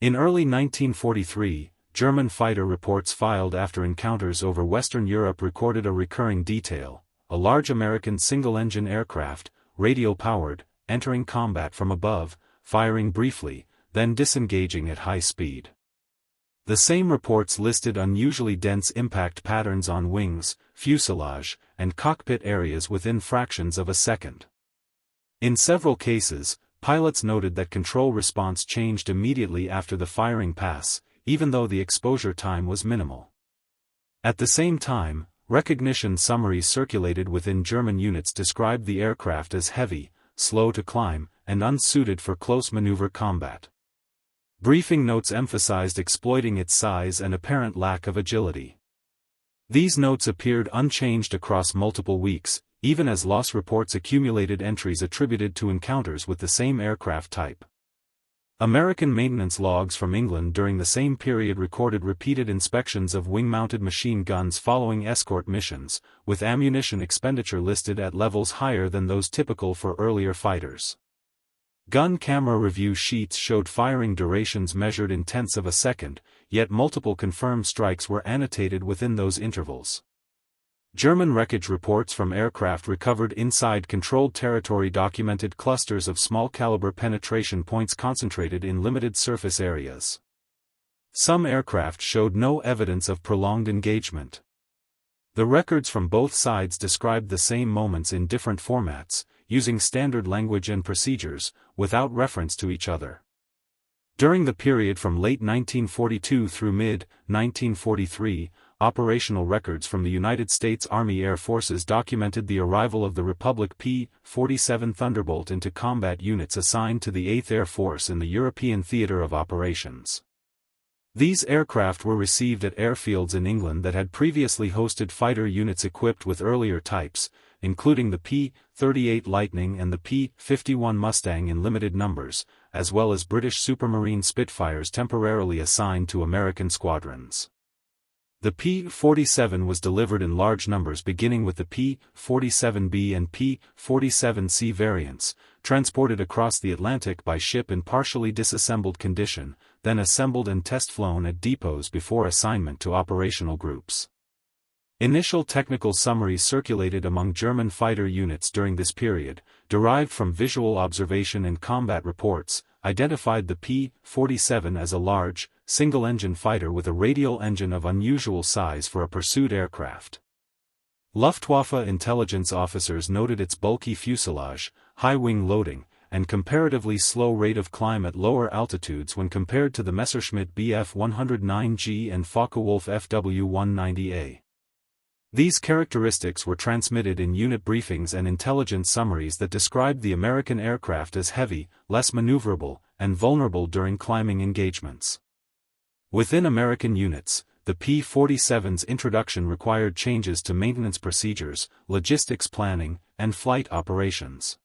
In early 1943, German fighter reports filed after encounters over Western Europe recorded a recurring detail: a large American single-engine aircraft, radial-powered, entering combat from above, firing briefly, then disengaging at high speed. The same reports listed unusually dense impact patterns on wings, fuselage, and cockpit areas within fractions of a second. In several cases, pilots noted that control response changed immediately after the firing pass, even though the exposure time was minimal. At the same time, recognition summaries circulated within German units described the aircraft as heavy, slow to climb, and unsuited for close maneuver combat. Briefing notes emphasized exploiting its size and apparent lack of agility. These notes appeared unchanged across multiple weeks, even as loss reports accumulated entries attributed to encounters with the same aircraft type. American maintenance logs from England during the same period recorded repeated inspections of wing-mounted machine guns following escort missions, with ammunition expenditure listed at levels higher than those typical for earlier fighters. Gun camera review sheets showed firing durations measured in tenths of a second, yet multiple confirmed strikes were annotated within those intervals. German wreckage reports from aircraft recovered inside controlled territory documented clusters of small-caliber penetration points concentrated in limited surface areas. Some aircraft showed no evidence of prolonged engagement. The records from both sides described the same moments in different formats, using standard language and procedures, without reference to each other. During the period from late 1942 through mid-1943, operational records from the United States Army Air Forces documented the arrival of the Republic P-47 Thunderbolt into combat units assigned to the 8th Air Force in the European theater of operations. These aircraft were received at airfields in England that had previously hosted fighter units equipped with earlier types, including the P-38 Lightning and the P-51 Mustang in limited numbers, as well as British Supermarine Spitfires temporarily assigned to American squadrons. The P-47 was delivered in large numbers beginning with the P-47B and P-47C variants, transported across the Atlantic by ship in partially disassembled condition, then assembled and test-flown at depots before assignment to operational groups. Initial technical summaries circulated among German fighter units during this period, derived from visual observation and combat reports, identified the P-47 as a large, single-engine fighter with a radial engine of unusual size for a pursuit aircraft. Luftwaffe intelligence officers noted its bulky fuselage, high wing loading, and comparatively slow rate of climb at lower altitudes when compared to the Messerschmitt Bf-109G and Focke-Wulf FW-190A. These characteristics were transmitted in unit briefings and intelligence summaries that described the American aircraft as heavy, less maneuverable, and vulnerable during climbing engagements. Within American units, the P-47's introduction required changes to maintenance procedures, logistics planning, and flight operations.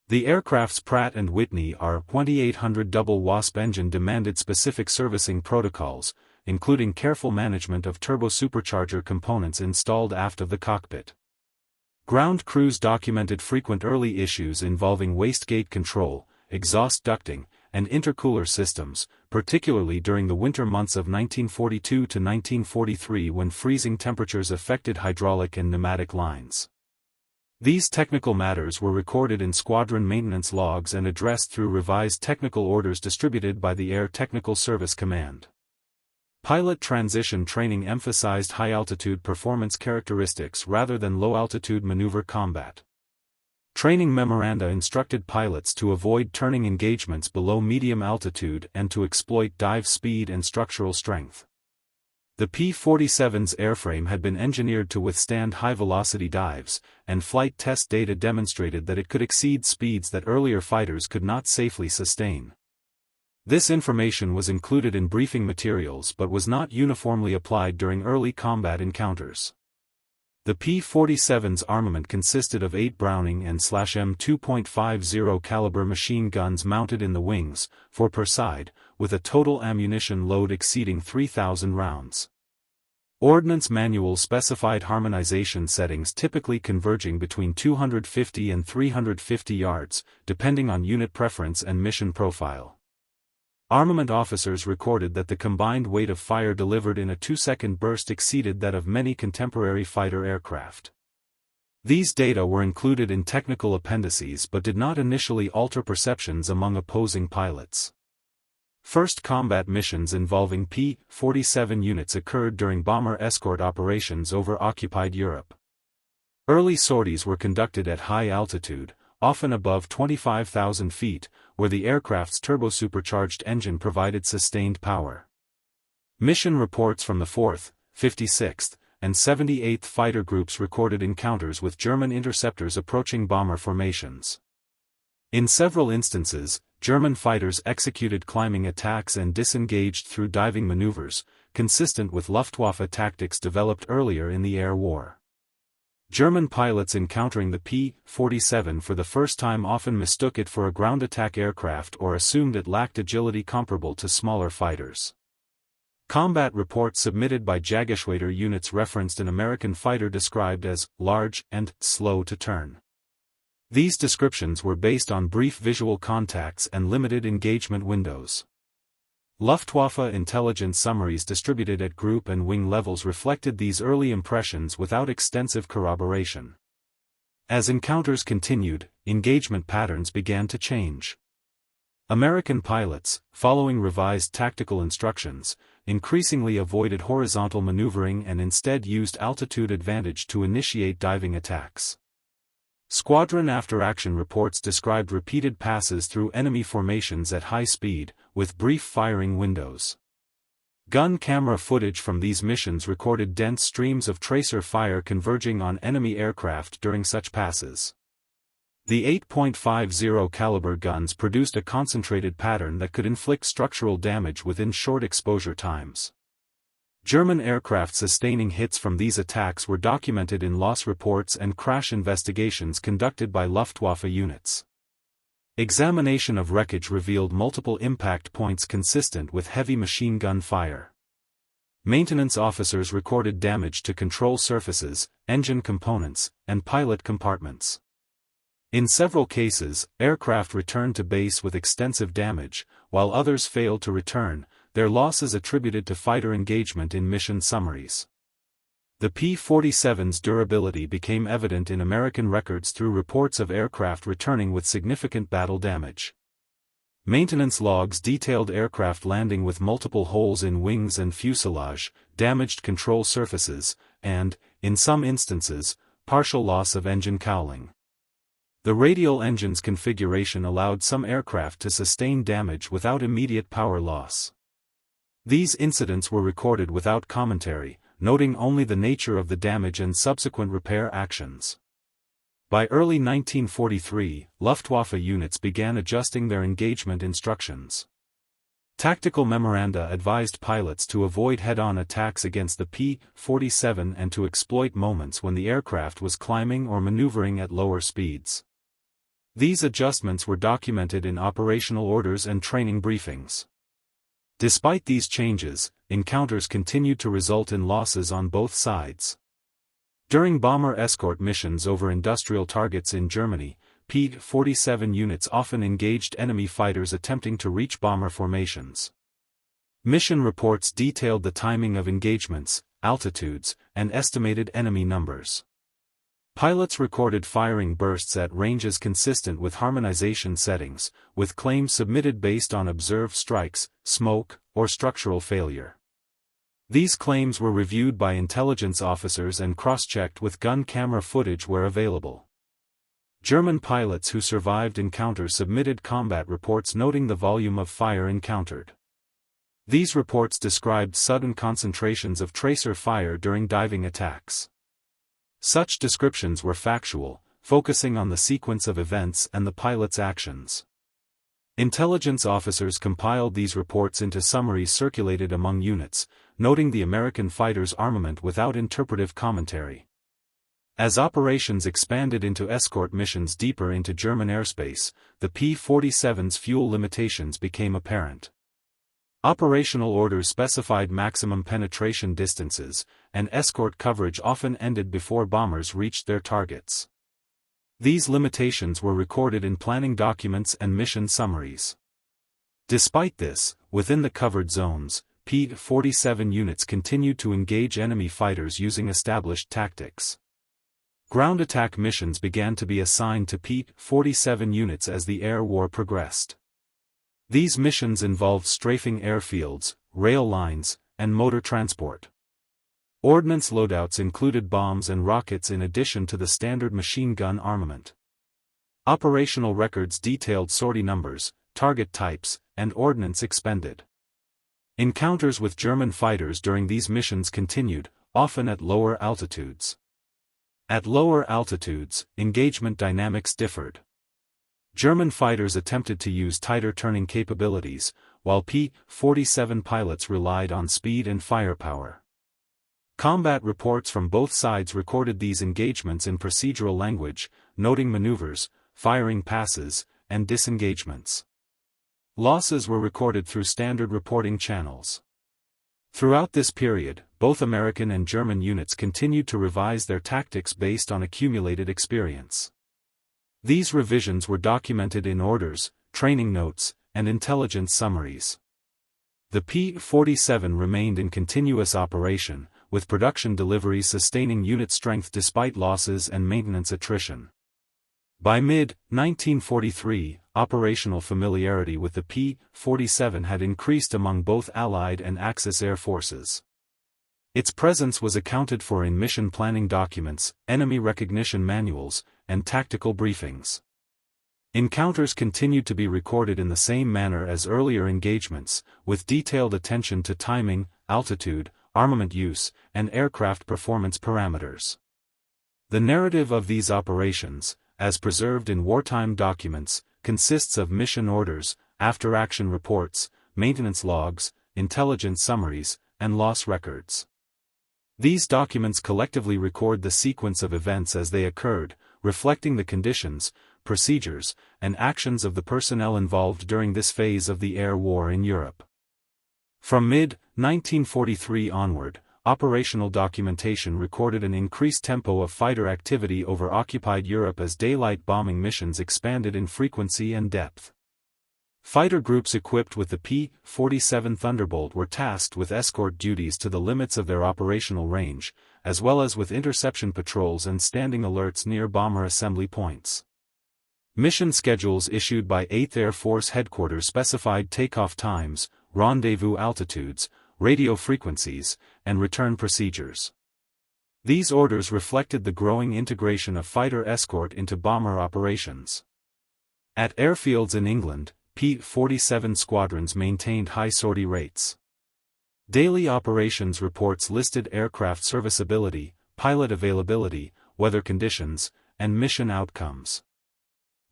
The aircraft's Pratt & Whitney R-2800 double WASP engine demanded specific servicing protocols, including careful management of turbosupercharger components installed aft of the cockpit. Ground crews documented frequent early issues involving wastegate control, exhaust ducting, and intercooler systems, particularly during the winter months of 1942 to 1943 when freezing temperatures affected hydraulic and pneumatic lines. These technical matters were recorded in squadron maintenance logs and addressed through revised technical orders distributed by the Air Technical Service Command. Pilot transition training emphasized high-altitude performance characteristics rather than low-altitude maneuver combat. Training memoranda instructed pilots to avoid turning engagements below medium altitude and to exploit dive speed and structural strength. The P-47's airframe had been engineered to withstand high-velocity dives, and flight test data demonstrated that it could exceed speeds that earlier fighters could not safely sustain. This information was included in briefing materials but was not uniformly applied during early combat encounters. The P-47's armament consisted of 8 Browning and /M2.50 caliber machine guns mounted in the wings, 4 per side, with a total ammunition load exceeding 3,000 rounds. Ordnance manuals specified harmonization settings typically converging between 250 and 350 yards, depending on unit preference and mission profile. Armament officers recorded that the combined weight of fire delivered in a 2-second burst exceeded that of many contemporary fighter aircraft. These data were included in technical appendices but did not initially alter perceptions among opposing pilots. First combat missions involving P-47 units occurred during bomber escort operations over occupied Europe. Early sorties were conducted at high altitude, often above 25,000 feet, where the aircraft's turbo-supercharged engine provided sustained power. Mission reports from the 4th, 56th, and 78th Fighter Groups recorded encounters with German interceptors approaching bomber formations. In several instances, German fighters executed climbing attacks and disengaged through diving maneuvers, consistent with Luftwaffe tactics developed earlier in the air war. German pilots encountering the P-47 for the first time often mistook it for a ground attack aircraft or assumed it lacked agility comparable to smaller fighters. Combat reports submitted by Jägerschwader units referenced an American fighter described as large and slow to turn. These descriptions were based on brief visual contacts and limited engagement windows. Luftwaffe intelligence summaries distributed at group and wing levels reflected these early impressions without extensive corroboration. As encounters continued, engagement patterns began to change. American pilots, following revised tactical instructions, increasingly avoided horizontal maneuvering and instead used altitude advantage to initiate diving attacks. Squadron after-action reports described repeated passes through enemy formations at high speed, with brief firing windows. Gun camera footage from these missions recorded dense streams of tracer fire converging on enemy aircraft during such passes. The 8.50 caliber guns produced a concentrated pattern that could inflict structural damage within short exposure times. German aircraft sustaining hits from these attacks were documented in loss reports and crash investigations conducted by Luftwaffe units. Examination of wreckage revealed multiple impact points consistent with heavy machine gun fire. Maintenance officers recorded damage to control surfaces, engine components, and pilot compartments. In several cases, aircraft returned to base with extensive damage, while others failed to return, their losses attributed to fighter engagement in mission summaries. The P-47's durability became evident in American records through reports of aircraft returning with significant battle damage. Maintenance logs detailed aircraft landing with multiple holes in wings and fuselage, damaged control surfaces, and, in some instances, partial loss of engine cowling. The radial engine's configuration allowed some aircraft to sustain damage without immediate power loss. These incidents were recorded without commentary, noting only the nature of the damage and subsequent repair actions. By early 1943, Luftwaffe units began adjusting their engagement instructions. Tactical memoranda advised pilots to avoid head-on attacks against the P-47 and to exploit moments when the aircraft was climbing or maneuvering at lower speeds. These adjustments were documented in operational orders and training briefings. Despite these changes, encounters continued to result in losses on both sides. During bomber escort missions over industrial targets in Germany, P-47 units often engaged enemy fighters attempting to reach bomber formations. Mission reports detailed the timing of engagements, altitudes, and estimated enemy numbers. Pilots recorded firing bursts at ranges consistent with harmonization settings, with claims submitted based on observed strikes, smoke, or structural failure. These claims were reviewed by intelligence officers and cross-checked with gun camera footage where available. German pilots who survived encounters submitted combat reports noting the volume of fire encountered. These reports described sudden concentrations of tracer fire during diving attacks. Such descriptions were factual, focusing on the sequence of events and the pilot's actions. Intelligence officers compiled these reports into summaries circulated among units, noting the American fighter's armament without interpretive commentary. As operations expanded into escort missions deeper into German airspace, the P-47's fuel limitations became apparent. Operational orders specified maximum penetration distances, and escort coverage often ended before bombers reached their targets. These limitations were recorded in planning documents and mission summaries. Despite this, within the covered zones, P-47 units continued to engage enemy fighters using established tactics. Ground attack missions began to be assigned to P-47 units as the air war progressed. These missions involved strafing airfields, rail lines, and motor transport. Ordnance loadouts included bombs and rockets in addition to the standard machine gun armament. Operational records detailed sortie numbers, target types, and ordnance expended. Encounters with German fighters during these missions continued, often at lower altitudes. At lower altitudes, engagement dynamics differed. German fighters attempted to use tighter turning capabilities, while P-47 pilots relied on speed and firepower. Combat reports from both sides recorded these engagements in procedural language, noting maneuvers, firing passes, and disengagements. Losses were recorded through standard reporting channels. Throughout this period, both American and German units continued to revise their tactics based on accumulated experience. These revisions were documented in orders, training notes, and intelligence summaries. The P-47 remained in continuous operation, with production deliveries sustaining unit strength despite losses and maintenance attrition. By mid-1943, operational familiarity with the P-47 had increased among both Allied and Axis air forces. Its presence was accounted for in mission planning documents, enemy recognition manuals, and tactical briefings. Encounters continued to be recorded in the same manner as earlier engagements, with detailed attention to timing, altitude, armament use, and aircraft performance parameters. The narrative of these operations, as preserved in wartime documents, consists of mission orders, after-action reports, maintenance logs, intelligence summaries, and loss records. These documents collectively record the sequence of events as they occurred, reflecting the conditions, procedures, and actions of the personnel involved during this phase of the air war in Europe. From mid-1943 onward, operational documentation recorded an increased tempo of fighter activity over occupied Europe as daylight bombing missions expanded in frequency and depth. Fighter groups equipped with the P-47 Thunderbolt were tasked with escort duties to the limits of their operational range, as well as with interception patrols and standing alerts near bomber assembly points. Mission schedules issued by 8th Air Force Headquarters specified takeoff times, rendezvous altitudes, radio frequencies, and return procedures. These orders reflected the growing integration of fighter escort into bomber operations. At airfields in England, P-47 squadrons maintained high sortie rates. Daily operations reports listed aircraft serviceability, pilot availability, weather conditions, and mission outcomes.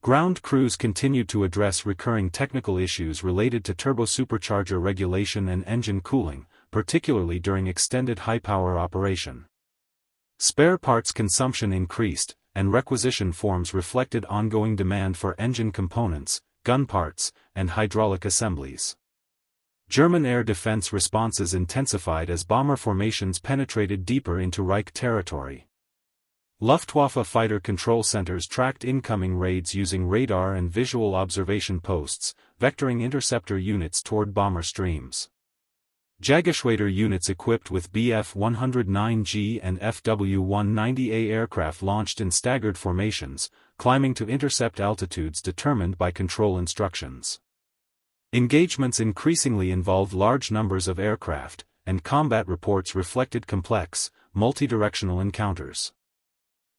Ground crews continued to address recurring technical issues related to turbosupercharger regulation and engine cooling, particularly during extended high-power operation. Spare parts consumption increased, and requisition forms reflected ongoing demand for engine components, gun parts, and hydraulic assemblies. German air defense responses intensified as bomber formations penetrated deeper into Reich territory. Luftwaffe fighter control centers tracked incoming raids using radar and visual observation posts, vectoring interceptor units toward bomber streams. Jägerschwader units equipped with Bf-109G and Fw-190A aircraft launched in staggered formations, climbing to intercept altitudes determined by control instructions. Engagements increasingly involved large numbers of aircraft, and combat reports reflected complex, multidirectional encounters.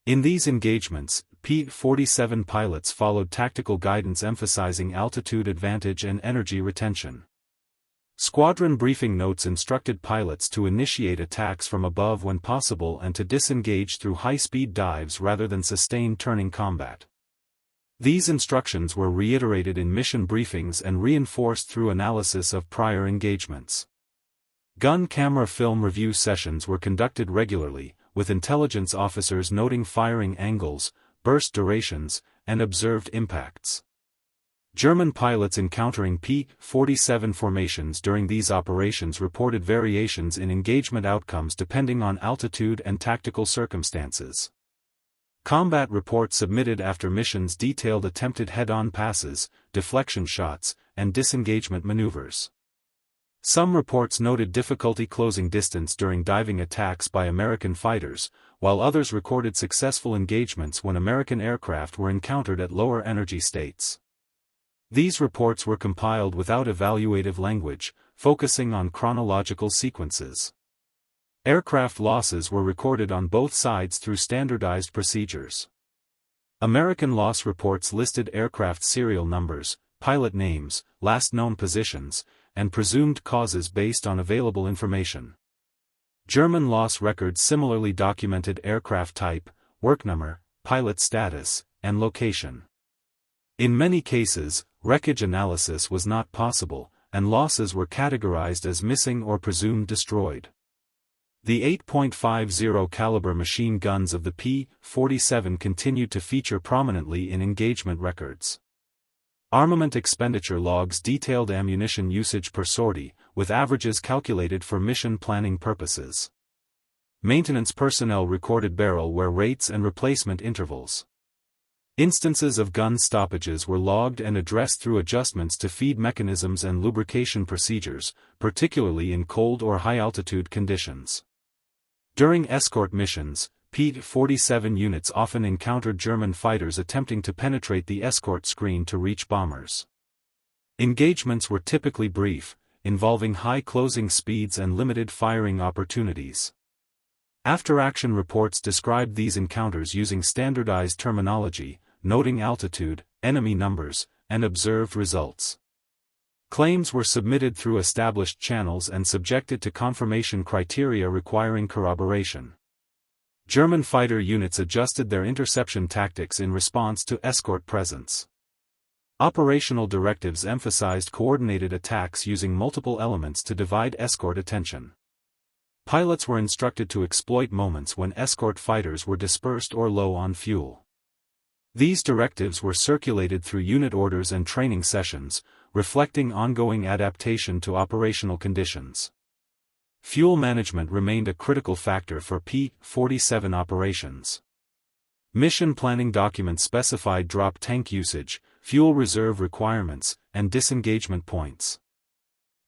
In these engagements, P-47 pilots followed tactical guidance emphasizing altitude advantage and energy retention. Squadron briefing notes instructed pilots to initiate attacks from above when possible and to disengage through high-speed dives rather than sustained turning combat. These instructions were reiterated in mission briefings and reinforced through analysis of prior engagements. Gun camera film review sessions were conducted regularly, with intelligence officers noting firing angles, burst durations, and observed impacts. German pilots encountering P-47 formations during these operations reported variations in engagement outcomes depending on altitude and tactical circumstances. Combat reports submitted after missions detailed attempted head-on passes, deflection shots, and disengagement maneuvers. Some reports noted difficulty closing distance during diving attacks by American fighters, while others recorded successful engagements when American aircraft were encountered at lower energy states. These reports were compiled without evaluative language, focusing on chronological sequences. Aircraft losses were recorded on both sides through standardized procedures. American loss reports listed aircraft serial numbers, pilot names, last known positions, and presumed causes based on available information. German loss records similarly documented aircraft type, work number, pilot status, and location. In many cases, wreckage analysis was not possible, and losses were categorized as missing or presumed destroyed. The 8.50 caliber machine guns of the P-47 continued to feature prominently in engagement records. Armament expenditure logs detailed ammunition usage per sortie, with averages calculated for mission planning purposes. Maintenance personnel recorded barrel wear rates and replacement intervals. Instances of gun stoppages were logged and addressed through adjustments to feed mechanisms and lubrication procedures, particularly in cold or high-altitude conditions. During escort missions, P-47 units often encountered German fighters attempting to penetrate the escort screen to reach bombers. Engagements were typically brief, involving high closing speeds and limited firing opportunities. After-action reports described these encounters using standardized terminology, noting altitude, enemy numbers, and observed results. Claims were submitted through established channels and subjected to confirmation criteria requiring corroboration. German fighter units adjusted their interception tactics in response to escort presence. Operational directives emphasized coordinated attacks using multiple elements to divide escort attention. Pilots were instructed to exploit moments when escort fighters were dispersed or low on fuel. These directives were circulated through unit orders and training sessions, reflecting ongoing adaptation to operational conditions. Fuel management remained a critical factor for P-47 operations. Mission planning documents specified drop tank usage, fuel reserve requirements, and disengagement points.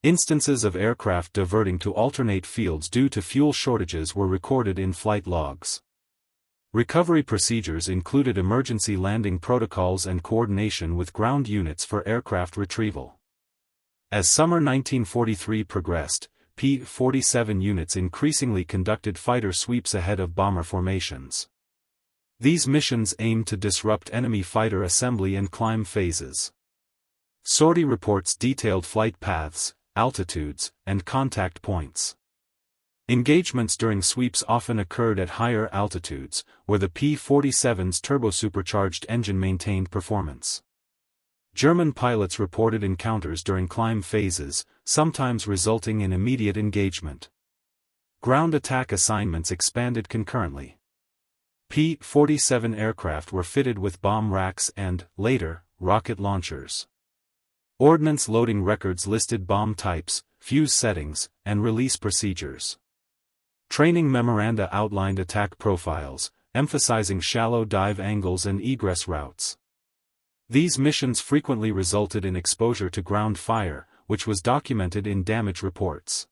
Instances of aircraft diverting to alternate fields due to fuel shortages were recorded in flight logs. Recovery procedures included emergency landing protocols and coordination with ground units for aircraft retrieval. As summer 1943 progressed, P-47 units increasingly conducted fighter sweeps ahead of bomber formations. These missions aimed to disrupt enemy fighter assembly and climb phases. Sortie reports detailed flight paths, altitudes, and contact points. Engagements during sweeps often occurred at higher altitudes, where the P-47's turbo-supercharged engine maintained performance. German pilots reported encounters during climb phases, sometimes resulting in immediate engagement. Ground attack assignments expanded concurrently. P-47 aircraft were fitted with bomb racks and, later, rocket launchers. Ordnance loading records listed bomb types, fuse settings, and release procedures. Training memoranda outlined attack profiles, emphasizing shallow dive angles and egress routes. These missions frequently resulted in exposure to ground fire, which was documented in damage reports.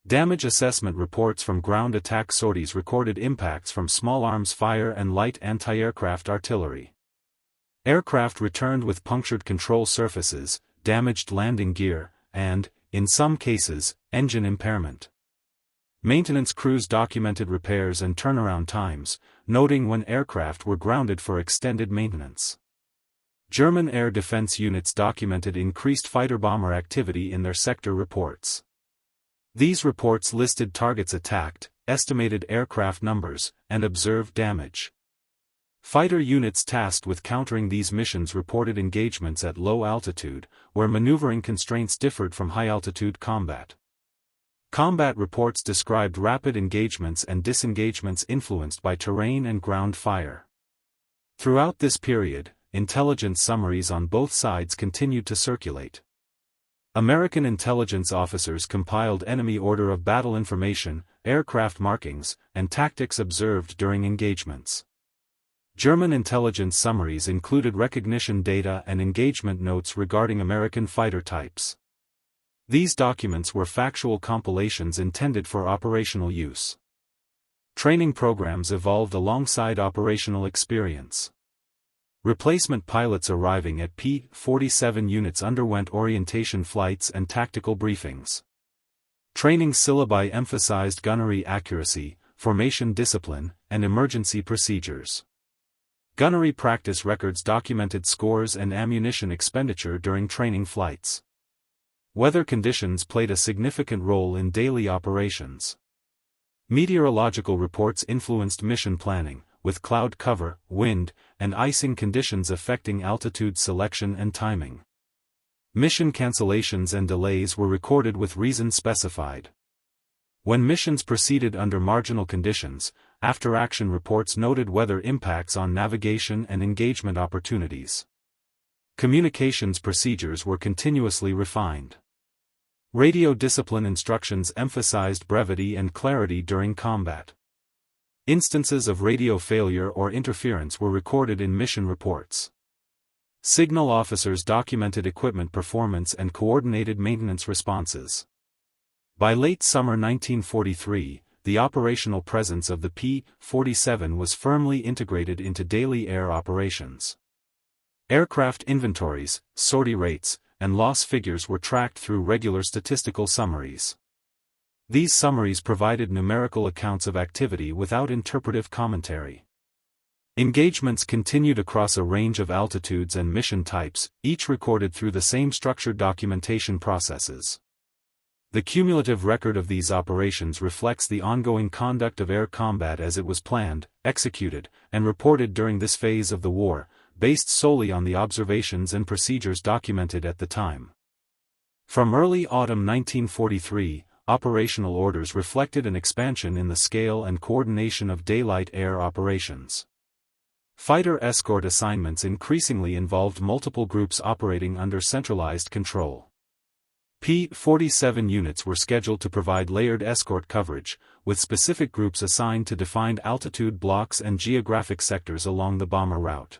Damage assessment reports from ground attack sorties recorded impacts from small arms fire and light anti-aircraft artillery. Aircraft returned with punctured control surfaces, damaged landing gear, and, in some cases, engine impairment. Maintenance crews documented repairs and turnaround times, noting when aircraft were grounded for extended maintenance. German air defense units documented increased fighter-bomber activity in their sector reports. These reports listed targets attacked, estimated aircraft numbers, and observed damage. Fighter units tasked with countering these missions reported engagements at low altitude, where maneuvering constraints differed from high-altitude combat. Combat reports described rapid engagements and disengagements influenced by terrain and ground fire. Throughout this period, intelligence summaries on both sides continued to circulate. American intelligence officers compiled enemy order of battle information, aircraft markings, and tactics observed during engagements. German intelligence summaries included recognition data and engagement notes regarding American fighter types. These documents were factual compilations intended for operational use. Training programs evolved alongside operational experience. Replacement pilots arriving at P-47 units underwent orientation flights and tactical briefings. Training syllabi emphasized gunnery accuracy, formation discipline, and emergency procedures. Gunnery practice records documented scores and ammunition expenditure during training flights. Weather conditions played a significant role in daily operations. Meteorological reports influenced mission planning, with cloud cover, wind, and icing conditions affecting altitude selection and timing. Mission cancellations and delays were recorded with reasons specified. When missions proceeded under marginal conditions, after-action reports noted weather impacts on navigation and engagement opportunities. Communications procedures were continuously refined. Radio discipline instructions emphasized brevity and clarity during combat. Instances of radio failure or interference were recorded in mission reports. Signal officers documented equipment performance and coordinated maintenance responses. By late summer 1943, the operational presence of the P-47 was firmly integrated into daily air operations. Aircraft inventories, sortie rates, and loss figures were tracked through regular statistical summaries. These summaries provided numerical accounts of activity without interpretive commentary. Engagements continued across a range of altitudes and mission types, each recorded through the same structured documentation processes. The cumulative record of these operations reflects the ongoing conduct of air combat as it was planned, executed, and reported during this phase of the war, based solely on the observations and procedures documented at the time. From early autumn 1943, operational orders reflected an expansion in the scale and coordination of daylight air operations. Fighter escort assignments increasingly involved multiple groups operating under centralized control. P-47 units were scheduled to provide layered escort coverage, with specific groups assigned to defined altitude blocks and geographic sectors along the bomber route.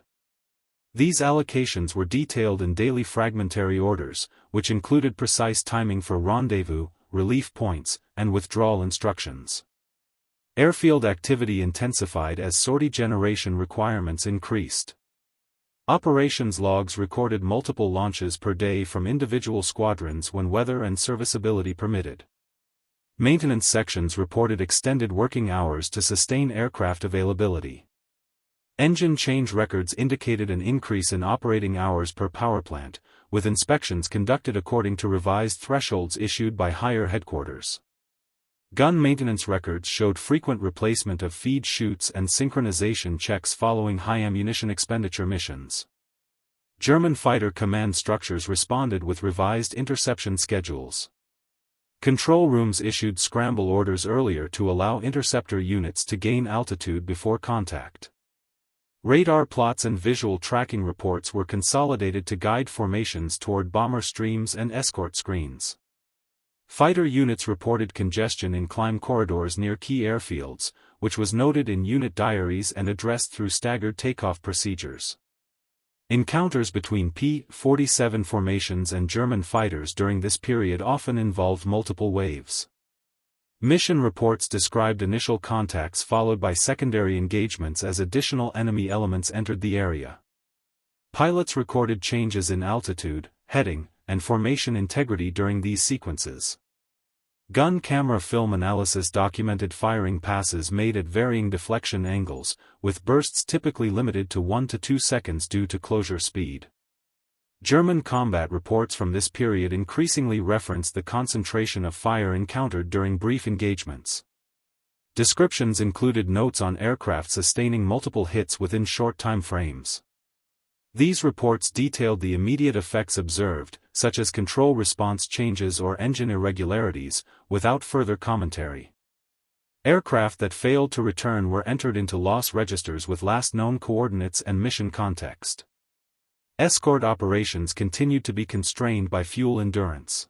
These allocations were detailed in daily fragmentary orders, which included precise timing for rendezvous, relief points, and withdrawal instructions. Airfield activity intensified as sortie generation requirements increased. Operations logs recorded multiple launches per day from individual squadrons when weather and serviceability permitted. Maintenance sections reported extended working hours to sustain aircraft availability. Engine change records indicated an increase in operating hours per power plant, with inspections conducted according to revised thresholds issued by higher headquarters. Gun maintenance records showed frequent replacement of feed chutes and synchronization checks following high ammunition expenditure missions. German fighter command structures responded with revised interception schedules. Control rooms issued scramble orders earlier to allow interceptor units to gain altitude before contact. Radar plots and visual tracking reports were consolidated to guide formations toward bomber streams and escort screens. Fighter units reported congestion in climb corridors near key airfields, which was noted in unit diaries and addressed through staggered takeoff procedures. Encounters between P-47 formations and German fighters during this period often involved multiple waves. Mission reports described initial contacts followed by secondary engagements as additional enemy elements entered the area. Pilots recorded changes in altitude, heading, and formation integrity during these sequences. Gun camera film analysis documented firing passes made at varying deflection angles, with bursts typically limited to 1 to 2 seconds due to closure speed. German combat reports from this period increasingly referenced the concentration of fire encountered during brief engagements. Descriptions included notes on aircraft sustaining multiple hits within short time frames. These reports detailed the immediate effects observed, such as control response changes or engine irregularities, without further commentary. Aircraft that failed to return were entered into loss registers with last known coordinates and mission context. Escort operations continued to be constrained by fuel endurance.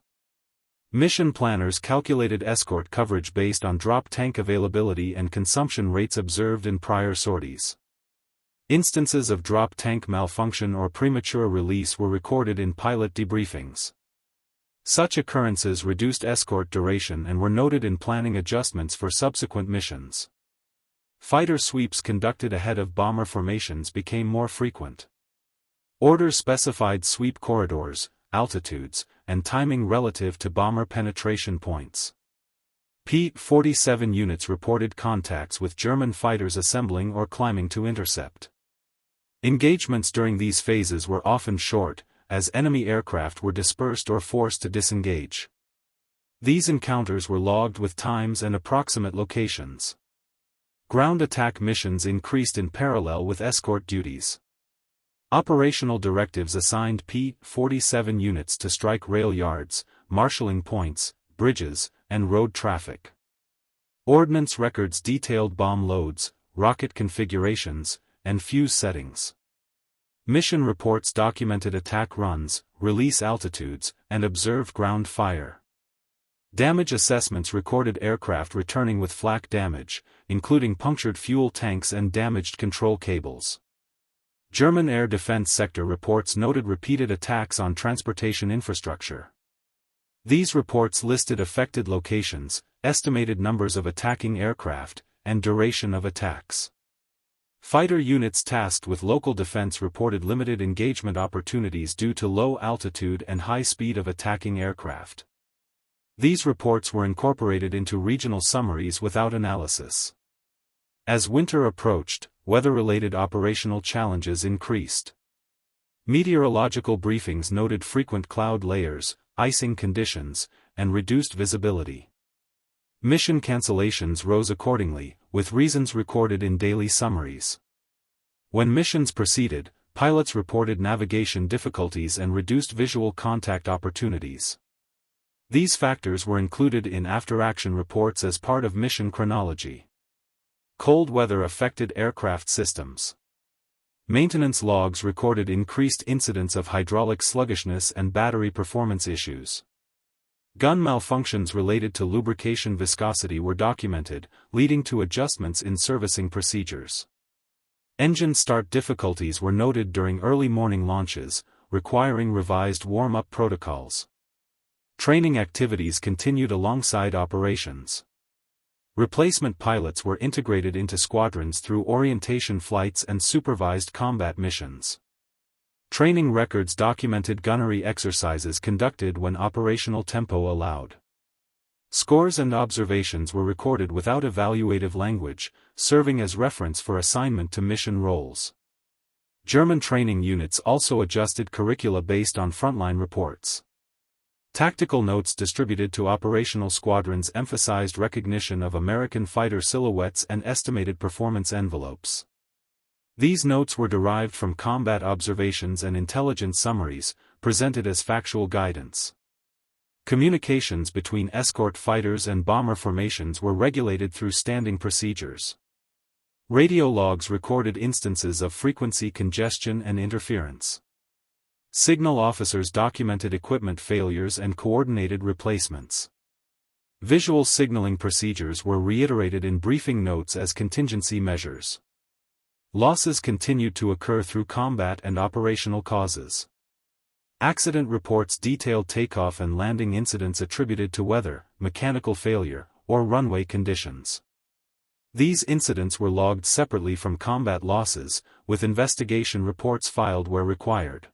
Mission planners calculated escort coverage based on drop tank availability and consumption rates observed in prior sorties. Instances of drop tank malfunction or premature release were recorded in pilot debriefings. Such occurrences reduced escort duration and were noted in planning adjustments for subsequent missions. Fighter sweeps conducted ahead of bomber formations became more frequent. Orders specified sweep corridors, altitudes, and timing relative to bomber penetration points. P-47 units reported contacts with German fighters assembling or climbing to intercept. Engagements during these phases were often short, as enemy aircraft were dispersed or forced to disengage. These encounters were logged with times and approximate locations. Ground attack missions increased in parallel with escort duties. Operational directives assigned P-47 units to strike rail yards, marshalling points, bridges, and road traffic. Ordnance records detailed bomb loads, rocket configurations, and fuse settings. Mission reports documented attack runs, release altitudes, and observed ground fire. Damage assessments recorded aircraft returning with flak damage, including punctured fuel tanks and damaged control cables. German air defense sector reports noted repeated attacks on transportation infrastructure. These reports listed affected locations, estimated numbers of attacking aircraft, and duration of attacks. Fighter units tasked with local defense reported limited engagement opportunities due to low altitude and high speed of attacking aircraft. These reports were incorporated into regional summaries without analysis. As winter approached, weather-related operational challenges increased. Meteorological briefings noted frequent cloud layers, icing conditions, and reduced visibility. Mission cancellations rose accordingly, with reasons recorded in daily summaries. When missions proceeded, pilots reported navigation difficulties and reduced visual contact opportunities. These factors were included in after-action reports as part of mission chronology. Cold weather affected aircraft systems. Maintenance logs recorded increased incidents of hydraulic sluggishness and battery performance issues. Gun malfunctions related to lubrication viscosity were documented, leading to adjustments in servicing procedures. Engine start difficulties were noted during early morning launches, requiring revised warm-up protocols. Training activities continued alongside operations. Replacement pilots were integrated into squadrons through orientation flights and supervised combat missions. Training records documented gunnery exercises conducted when operational tempo allowed. Scores and observations were recorded without evaluative language, serving as reference for assignment to mission roles. German training units also adjusted curricula based on frontline reports. Tactical notes distributed to operational squadrons emphasized recognition of American fighter silhouettes and estimated performance envelopes. These notes were derived from combat observations and intelligence summaries, presented as factual guidance. Communications between escort fighters and bomber formations were regulated through standing procedures. Radio logs recorded instances of frequency congestion and interference. Signal officers documented equipment failures and coordinated replacements. Visual signaling procedures were reiterated in briefing notes as contingency measures. Losses continued to occur through combat and operational causes. Accident reports detailed takeoff and landing incidents attributed to weather, mechanical failure, or runway conditions. These incidents were logged separately from combat losses, with investigation reports filed where required.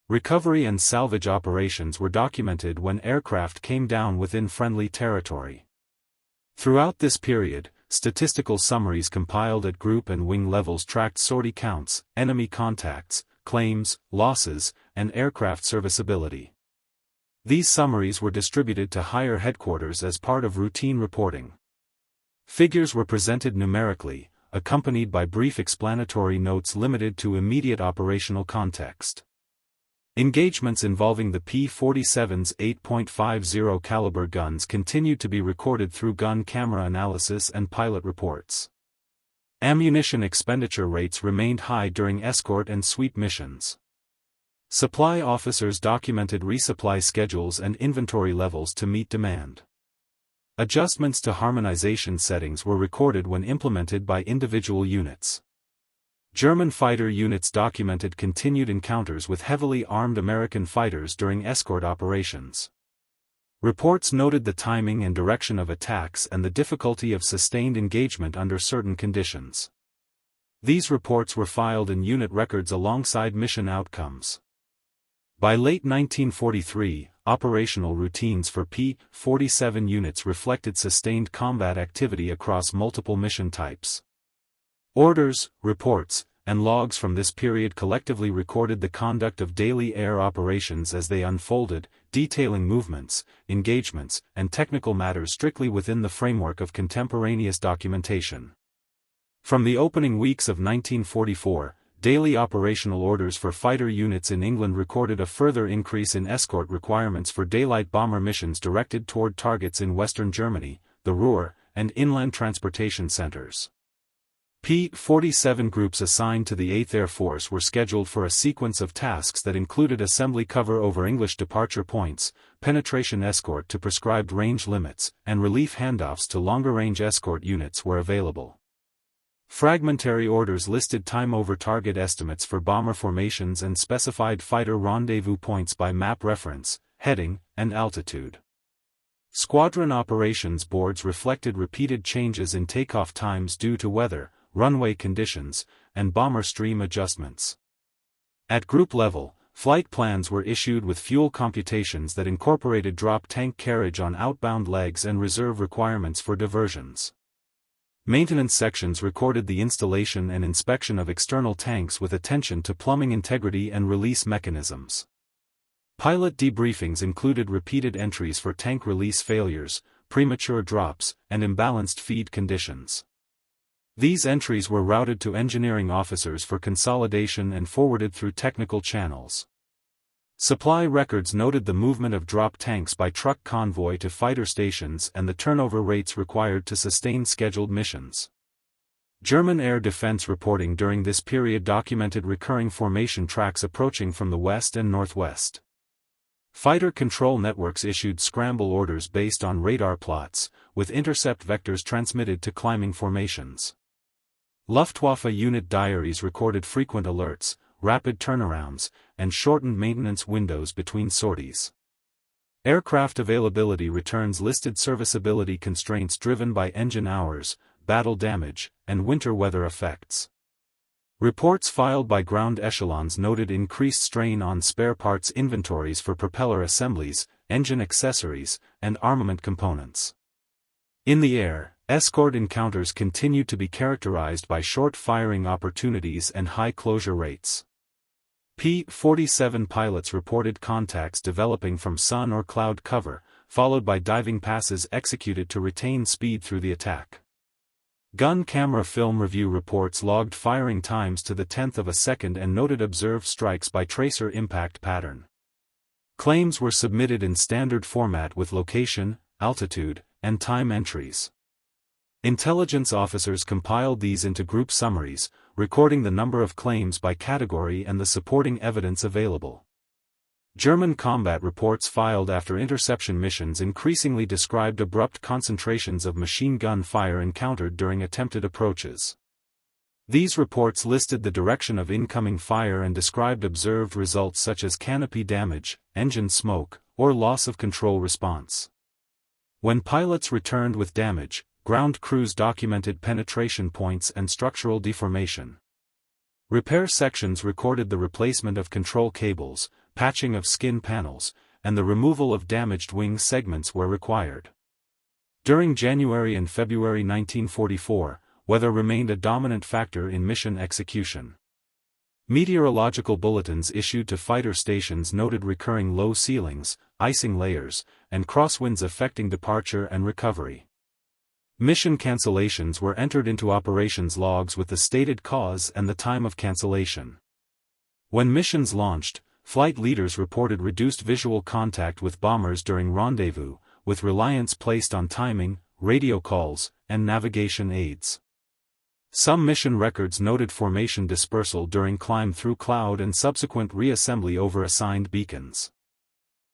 Recovery and salvage operations were documented when aircraft came down within friendly territory. Throughout this period, statistical summaries compiled at group and wing levels tracked sortie counts, enemy contacts, claims, losses, and aircraft serviceability. These summaries were distributed to higher headquarters as part of routine reporting. Figures were presented numerically, accompanied by brief explanatory notes limited to immediate operational context. Engagements involving the P-47's 8.50 caliber guns continued to be recorded through gun camera analysis and pilot reports. Ammunition expenditure rates remained high during escort and sweep missions. Supply officers documented resupply schedules and inventory levels to meet demand. Adjustments to harmonization settings were recorded when implemented by individual units. German fighter units documented continued encounters with heavily armed American fighters during escort operations. Reports noted the timing and direction of attacks and the difficulty of sustained engagement under certain conditions. These reports were filed in unit records alongside mission outcomes. By late 1943, operational routines for P-47 units reflected sustained combat activity across multiple mission types. Orders, reports, and logs from this period collectively recorded the conduct of daily air operations as they unfolded, detailing movements, engagements, and technical matters strictly within the framework of contemporaneous documentation. From the opening weeks of 1944, daily operational orders for fighter units in England recorded a further increase in escort requirements for daylight bomber missions directed toward targets in western Germany, the Ruhr, and inland transportation centers. P-47 groups assigned to the 8th Air Force were scheduled for a sequence of tasks that included assembly cover over English departure points, penetration escort to prescribed range limits, and relief handoffs to longer-range escort units where available. Fragmentary orders listed time over target estimates for bomber formations and specified fighter rendezvous points by map reference, heading, and altitude. Squadron operations boards reflected repeated changes in takeoff times due to weather, runway conditions, and bomber stream adjustments. At group level, flight plans were issued with fuel computations that incorporated drop tank carriage on outbound legs and reserve requirements for diversions. Maintenance sections recorded the installation and inspection of external tanks with attention to plumbing integrity and release mechanisms. Pilot debriefings included repeated entries for tank release failures, premature drops, and imbalanced feed conditions. These entries were routed to engineering officers for consolidation and forwarded through technical channels. Supply records noted the movement of drop tanks by truck convoy to fighter stations and the turnover rates required to sustain scheduled missions. German air defense reporting during this period documented recurring formation tracks approaching from the west and northwest. Fighter control networks issued scramble orders based on radar plots, with intercept vectors transmitted to climbing formations. Luftwaffe unit diaries recorded frequent alerts, rapid turnarounds, and shortened maintenance windows between sorties. Aircraft availability returns listed serviceability constraints driven by engine hours, battle damage, and winter weather effects. Reports filed by ground echelons noted increased strain on spare parts inventories for propeller assemblies, engine accessories, and armament components. In the air, escort encounters continued to be characterized by short firing opportunities and high closure rates. P-47 pilots reported contacts developing from sun or cloud cover, followed by diving passes executed to retain speed through the attack. Gun camera film review reports logged firing times to the tenth of a second and noted observed strikes by tracer impact pattern. Claims were submitted in standard format with location, altitude, and time entries. Intelligence officers compiled these into group summaries, recording the number of claims by category and the supporting evidence available. German combat reports filed after interception missions increasingly described abrupt concentrations of machine gun fire encountered during attempted approaches. These reports listed the direction of incoming fire and described observed results such as canopy damage, engine smoke, or loss of control response. When pilots returned with damage, ground crews documented penetration points and structural deformation. Repair sections recorded the replacement of control cables, patching of skin panels, and the removal of damaged wing segments where required. During January and February 1944, weather remained a dominant factor in mission execution. Meteorological bulletins issued to fighter stations noted recurring low ceilings, icing layers, and crosswinds affecting departure and recovery. Mission cancellations were entered into operations logs with the stated cause and the time of cancellation. When missions launched, flight leaders reported reduced visual contact with bombers during rendezvous, with reliance placed on timing, radio calls, and navigation aids. Some mission records noted formation dispersal during climb through cloud and subsequent reassembly over assigned beacons.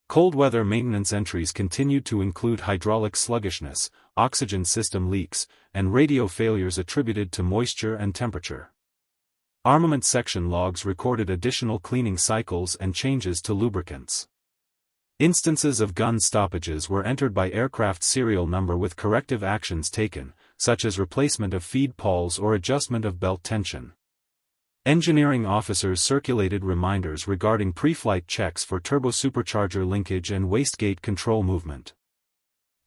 Cold weather maintenance entries continued to include hydraulic sluggishness, oxygen system leaks, and radio failures attributed to moisture and temperature. Armament section logs recorded additional cleaning cycles and changes to lubricants. Instances of gun stoppages were entered by aircraft serial number with corrective actions taken, such as replacement of feed pawls or adjustment of belt tension. Engineering officers circulated reminders regarding pre-flight checks for turbosupercharger linkage and wastegate control movement.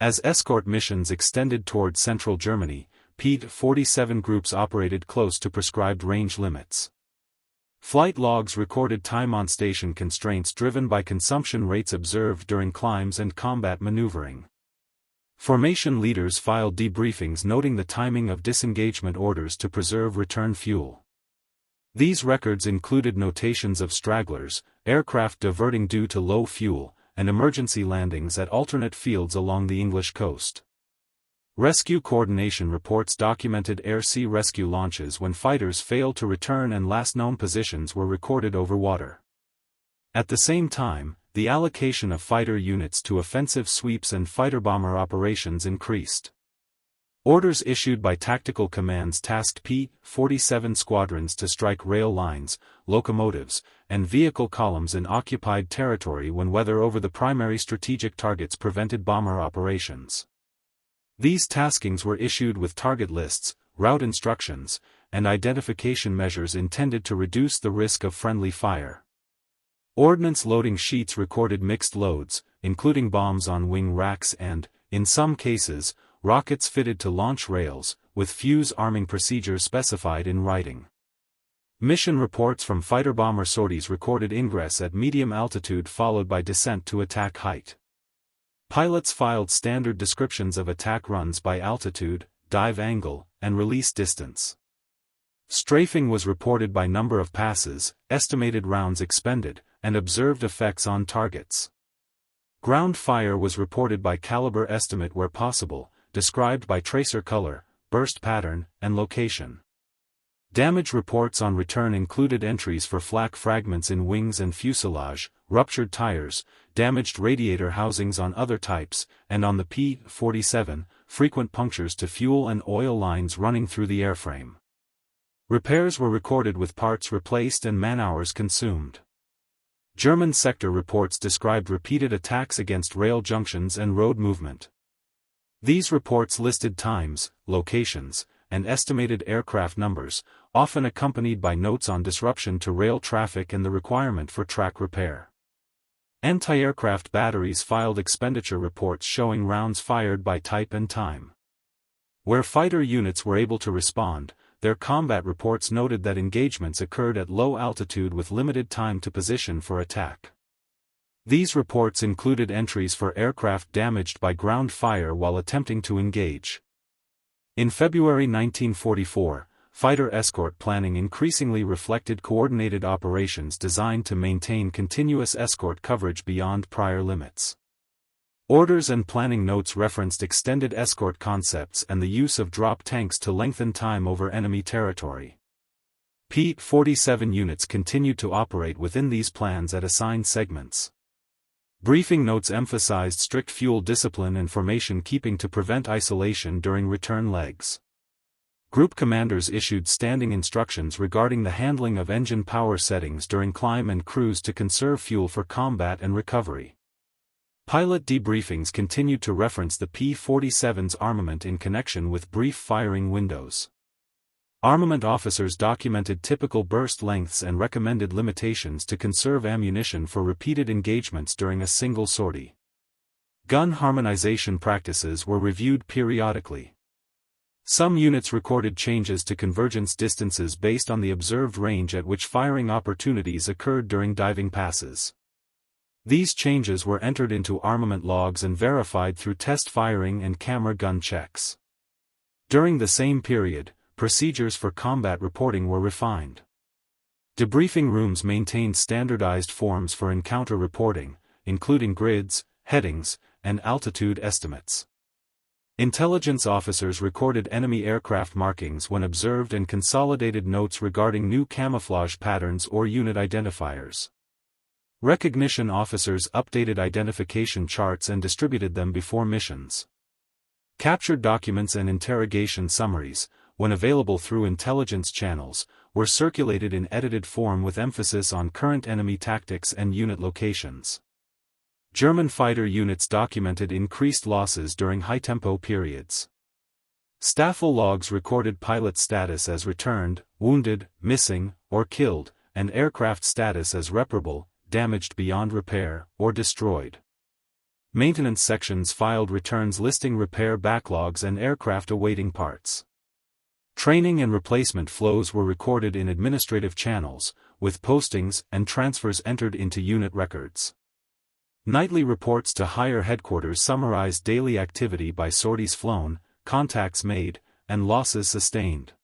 As escort missions extended toward central Germany, P-47 groups operated close to prescribed range limits. Flight logs recorded time on station constraints driven by consumption rates observed during climbs and combat maneuvering. Formation leaders filed debriefings noting the timing of disengagement orders to preserve return fuel. These records included notations of stragglers, aircraft diverting due to low fuel, and emergency landings at alternate fields along the English coast. Rescue coordination reports documented air-sea rescue launches when fighters failed to return and last known positions were recorded over water. At the same time, the allocation of fighter units to offensive sweeps and fighter-bomber operations increased. Orders issued by tactical commands tasked P-47 squadrons to strike rail lines, locomotives, and vehicle columns in occupied territory when weather over the primary strategic targets prevented bomber operations. These taskings were issued with target lists, route instructions, and identification measures intended to reduce the risk of friendly fire. Ordnance loading sheets recorded mixed loads, including bombs on wing racks and, in some cases, rockets fitted to launch rails, with fuse arming procedures specified in writing. Mission reports from fighter-bomber sorties recorded ingress at medium altitude followed by descent to attack height. Pilots filed standard descriptions of attack runs by altitude, dive angle, and release distance. Strafing was reported by number of passes, estimated rounds expended, and observed effects on targets. Ground fire was reported by caliber estimate where possible, described by tracer color, burst pattern, and location. Damage reports on return included entries for flak fragments in wings and fuselage, ruptured tires, damaged radiator housings on other types, and on the P-47, frequent punctures to fuel and oil lines running through the airframe. Repairs were recorded with parts replaced and man-hours consumed. German sector reports described repeated attacks against rail junctions and road movement. These reports listed times, locations, and estimated aircraft numbers, often accompanied by notes on disruption to rail traffic and the requirement for track repair. Anti-aircraft batteries filed expenditure reports showing rounds fired by type and time. Where fighter units were able to respond, their combat reports noted that engagements occurred at low altitude with limited time to position for attack. These reports included entries for aircraft damaged by ground fire while attempting to engage. In February 1944, fighter escort planning increasingly reflected coordinated operations designed to maintain continuous escort coverage beyond prior limits. Orders and planning notes referenced extended escort concepts and the use of drop tanks to lengthen time over enemy territory. P-47 units continued to operate within these plans at assigned segments. Briefing notes emphasized strict fuel discipline and formation keeping to prevent isolation during return legs. Group commanders issued standing instructions regarding the handling of engine power settings during climb and cruise to conserve fuel for combat and recovery. Pilot debriefings continued to reference the P-47's armament in connection with brief firing windows. Armament officers documented typical burst lengths and recommended limitations to conserve ammunition for repeated engagements during a single sortie. Gun harmonization practices were reviewed periodically. Some units recorded changes to convergence distances based on the observed range at which firing opportunities occurred during diving passes. These changes were entered into armament logs and verified through test firing and camera gun checks. During the same period, procedures for combat reporting were refined. Debriefing rooms maintained standardized forms for encounter reporting, including grids, headings, and altitude estimates. Intelligence officers recorded enemy aircraft markings when observed and consolidated notes regarding new camouflage patterns or unit identifiers. Recognition officers updated identification charts and distributed them before missions. Captured documents and interrogation summaries, when available through intelligence channels, were circulated in edited form with emphasis on current enemy tactics and unit locations. German fighter units documented increased losses during high-tempo periods. Staffel logs recorded pilot status as returned, wounded, missing, or killed, and aircraft status as reparable, damaged beyond repair, or destroyed. Maintenance sections filed returns listing repair backlogs and aircraft awaiting parts. Training and replacement flows were recorded in administrative channels, with postings and transfers entered into unit records. Nightly reports to higher headquarters summarized daily activity by sorties flown, contacts made, and losses sustained.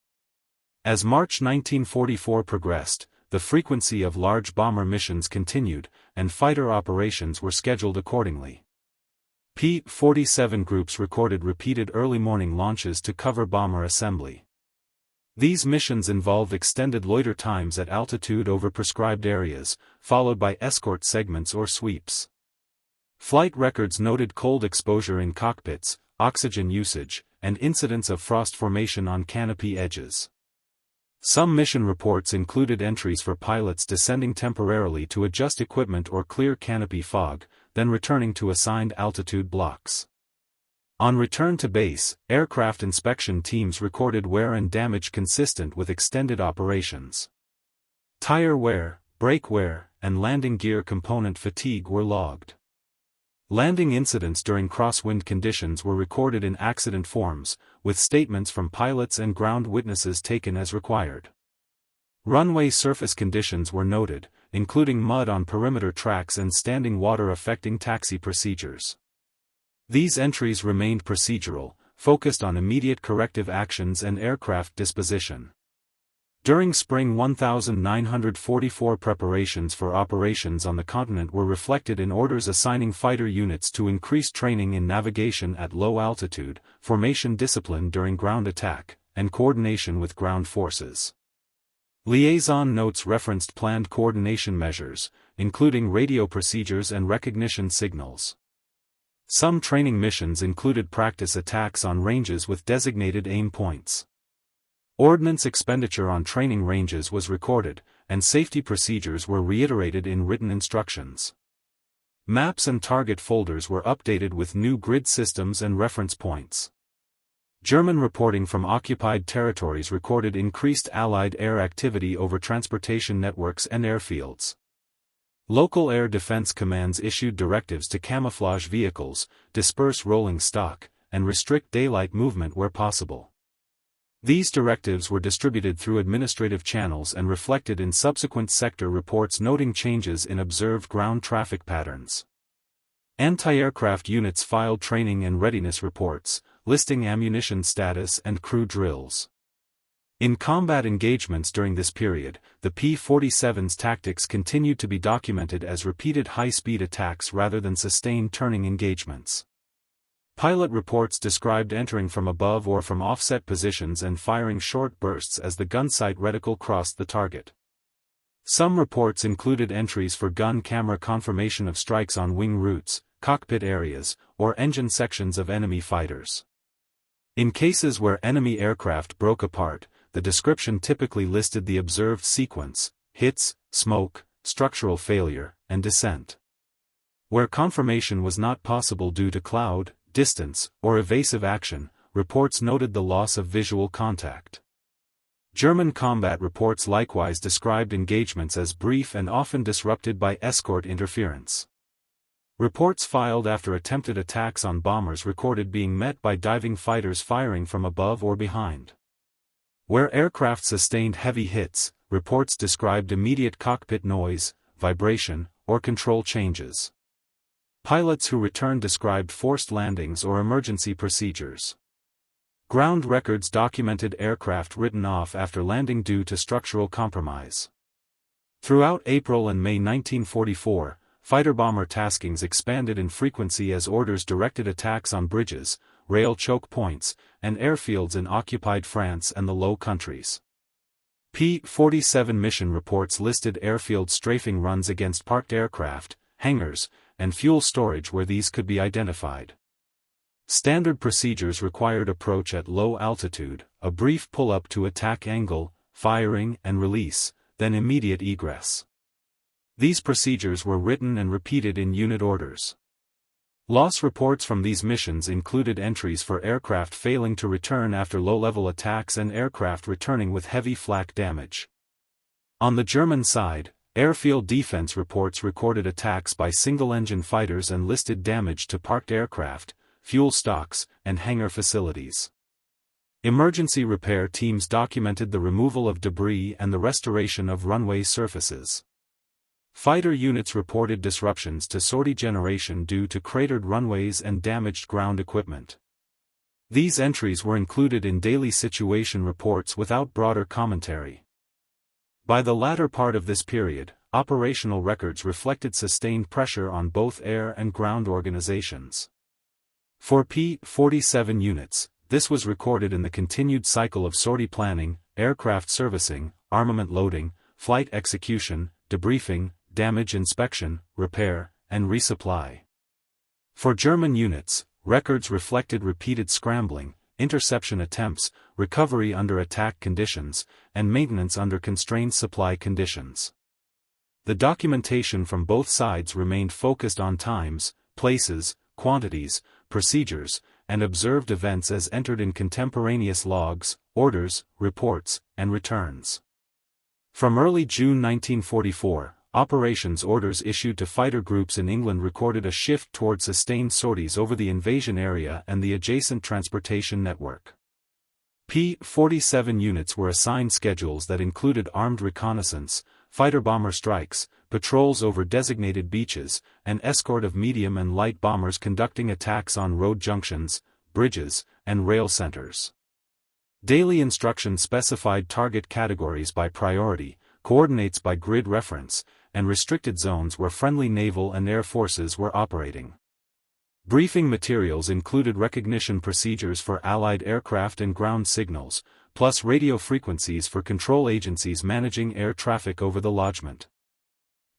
As March 1944 progressed, the frequency of large bomber missions continued, and fighter operations were scheduled accordingly. P-47 groups recorded repeated early morning launches to cover bomber assembly. These missions involved extended loiter times at altitude over prescribed areas, followed by escort segments or sweeps. Flight records noted cold exposure in cockpits, oxygen usage, and incidents of frost formation on canopy edges. Some mission reports included entries for pilots descending temporarily to adjust equipment or clear canopy fog, then returning to assigned altitude blocks. On return to base, aircraft inspection teams recorded wear and damage consistent with extended operations. Tire wear, brake wear, and landing gear component fatigue were logged. Landing incidents during crosswind conditions were recorded in accident forms, with statements from pilots and ground witnesses taken as required. Runway surface conditions were noted, including mud on perimeter tracks and standing water affecting taxi procedures. These entries remained procedural, focused on immediate corrective actions and aircraft disposition. During spring 1944 preparations for operations on the continent were reflected in orders assigning fighter units to increased training in navigation at low altitude, formation discipline during ground attack, and coordination with ground forces. Liaison notes referenced planned coordination measures, including radio procedures and recognition signals. Some training missions included practice attacks on ranges with designated aim points. Ordnance expenditure on training ranges was recorded, and safety procedures were reiterated in written instructions. Maps and target folders were updated with new grid systems and reference points. German reporting from occupied territories recorded increased Allied air activity over transportation networks and airfields. Local air defense commands issued directives to camouflage vehicles, disperse rolling stock, and restrict daylight movement where possible. These directives were distributed through administrative channels and reflected in subsequent sector reports noting changes in observed ground traffic patterns. Anti-aircraft units filed training and readiness reports, listing ammunition status and crew drills. In combat engagements during this period, the P-47's tactics continued to be documented as repeated high-speed attacks rather than sustained turning engagements. Pilot reports described entering from above or from offset positions and firing short bursts as the gun sight reticle crossed the target. Some reports included entries for gun camera confirmation of strikes on wing routes, cockpit areas, or engine sections of enemy fighters. In cases where enemy aircraft broke apart, the description typically listed the observed sequence: hits, smoke, structural failure, and descent. Where confirmation was not possible due to cloud, distance, or evasive action, reports noted the loss of visual contact. German combat reports likewise described engagements as brief and often disrupted by escort interference. Reports filed after attempted attacks on bombers recorded being met by diving fighters firing from above or behind. Where aircraft sustained heavy hits, reports described immediate cockpit noise, vibration, or control changes. Pilots who returned described forced landings or emergency procedures. Ground records documented aircraft written off after landing due to structural compromise. Throughout April and May 1944, fighter-bomber taskings expanded in frequency as orders directed attacks on bridges, rail choke points, and airfields in occupied France and the Low Countries. P-47 mission reports listed airfield strafing runs against parked aircraft, hangars, and fuel storage where these could be identified. Standard procedures required approach at low altitude, a brief pull-up to attack angle, firing and release, then immediate egress. These procedures were written and repeated in unit orders. Loss reports from these missions included entries for aircraft failing to return after low-level attacks and aircraft returning with heavy flak damage. On the German side, airfield defense reports recorded attacks by single-engine fighters and listed damage to parked aircraft, fuel stocks, and hangar facilities. Emergency repair teams documented the removal of debris and the restoration of runway surfaces. Fighter units reported disruptions to sortie generation due to cratered runways and damaged ground equipment. These entries were included in daily situation reports without broader commentary. By the latter part of this period, operational records reflected sustained pressure on both air and ground organizations. For P-47 units, this was recorded in the continued cycle of sortie planning, aircraft servicing, armament loading, flight execution, debriefing, damage inspection, repair, and resupply. For German units, records reflected repeated scrambling, interception attempts, recovery under attack conditions, and maintenance under constrained supply conditions. The documentation from both sides remained focused on times, places, quantities, procedures, and observed events as entered in contemporaneous logs, orders, reports, and returns. From early June 1944, operations orders issued to fighter groups in England recorded a shift toward sustained sorties over the invasion area and the adjacent transportation network. P-47 units were assigned schedules that included armed reconnaissance, fighter-bomber strikes, patrols over designated beaches, and escort of medium and light bombers conducting attacks on road junctions, bridges, and rail centers. Daily instructions specified target categories by priority, coordinates by grid reference, and restricted zones where friendly naval and air forces were operating. Briefing materials included recognition procedures for Allied aircraft and ground signals, plus radio frequencies for control agencies managing air traffic over the lodgement.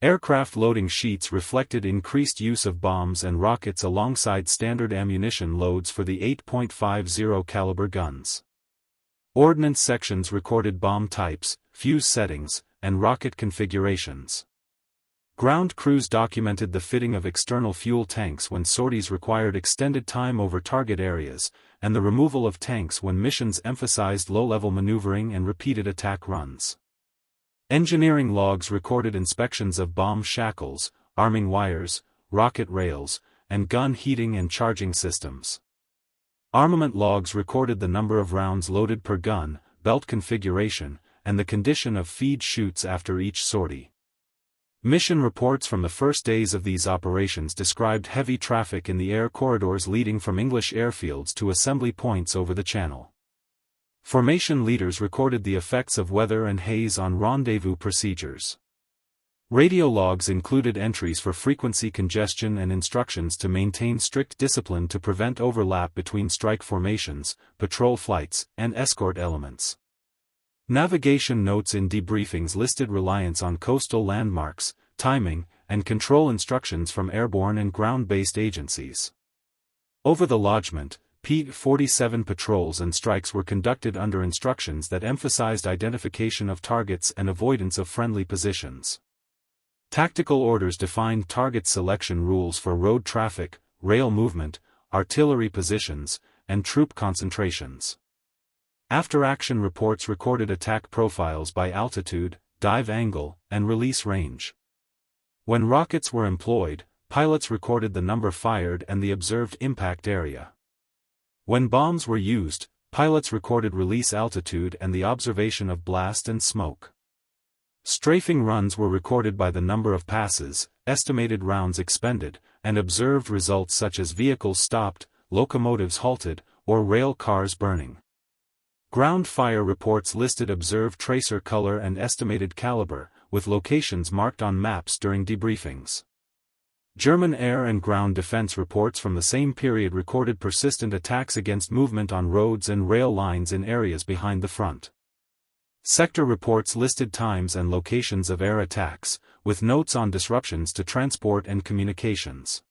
Aircraft loading sheets reflected increased use of bombs and rockets alongside standard ammunition loads for the 8.50 caliber guns. Ordnance sections recorded bomb types, fuse settings, and rocket configurations. Ground crews documented the fitting of external fuel tanks when sorties required extended time over target areas, and the removal of tanks when missions emphasized low-level maneuvering and repeated attack runs. Engineering logs recorded inspections of bomb shackles, arming wires, rocket rails, and gun heating and charging systems. Armament logs recorded the number of rounds loaded per gun, belt configuration, and the condition of feed chutes after each sortie. Mission reports from the first days of these operations described heavy traffic in the air corridors leading from English airfields to assembly points over the channel. Formation leaders recorded the effects of weather and haze on rendezvous procedures. Radio logs included entries for frequency congestion and instructions to maintain strict discipline to prevent overlap between strike formations, patrol flights, and escort elements. Navigation notes in debriefings listed reliance on coastal landmarks, timing, and control instructions from airborne and ground-based agencies. Over the lodgement, P-47 patrols and strikes were conducted under instructions that emphasized identification of targets and avoidance of friendly positions. Tactical orders defined target selection rules for road traffic, rail movement, artillery positions, and troop concentrations. After-action reports recorded attack profiles by altitude, dive angle, and release range. When rockets were employed, pilots recorded the number fired and the observed impact area. When bombs were used, pilots recorded release altitude and the observation of blast and smoke. Strafing runs were recorded by the number of passes, estimated rounds expended, and observed results such as vehicles stopped, locomotives halted, or rail cars burning. Ground fire reports listed observed tracer color and estimated caliber, with locations marked on maps during debriefings. German air and ground defense reports from the same period recorded persistent attacks against movement on roads and rail lines in areas behind the front. Sector reports listed times and locations of air attacks, with notes on disruptions to transport and communications.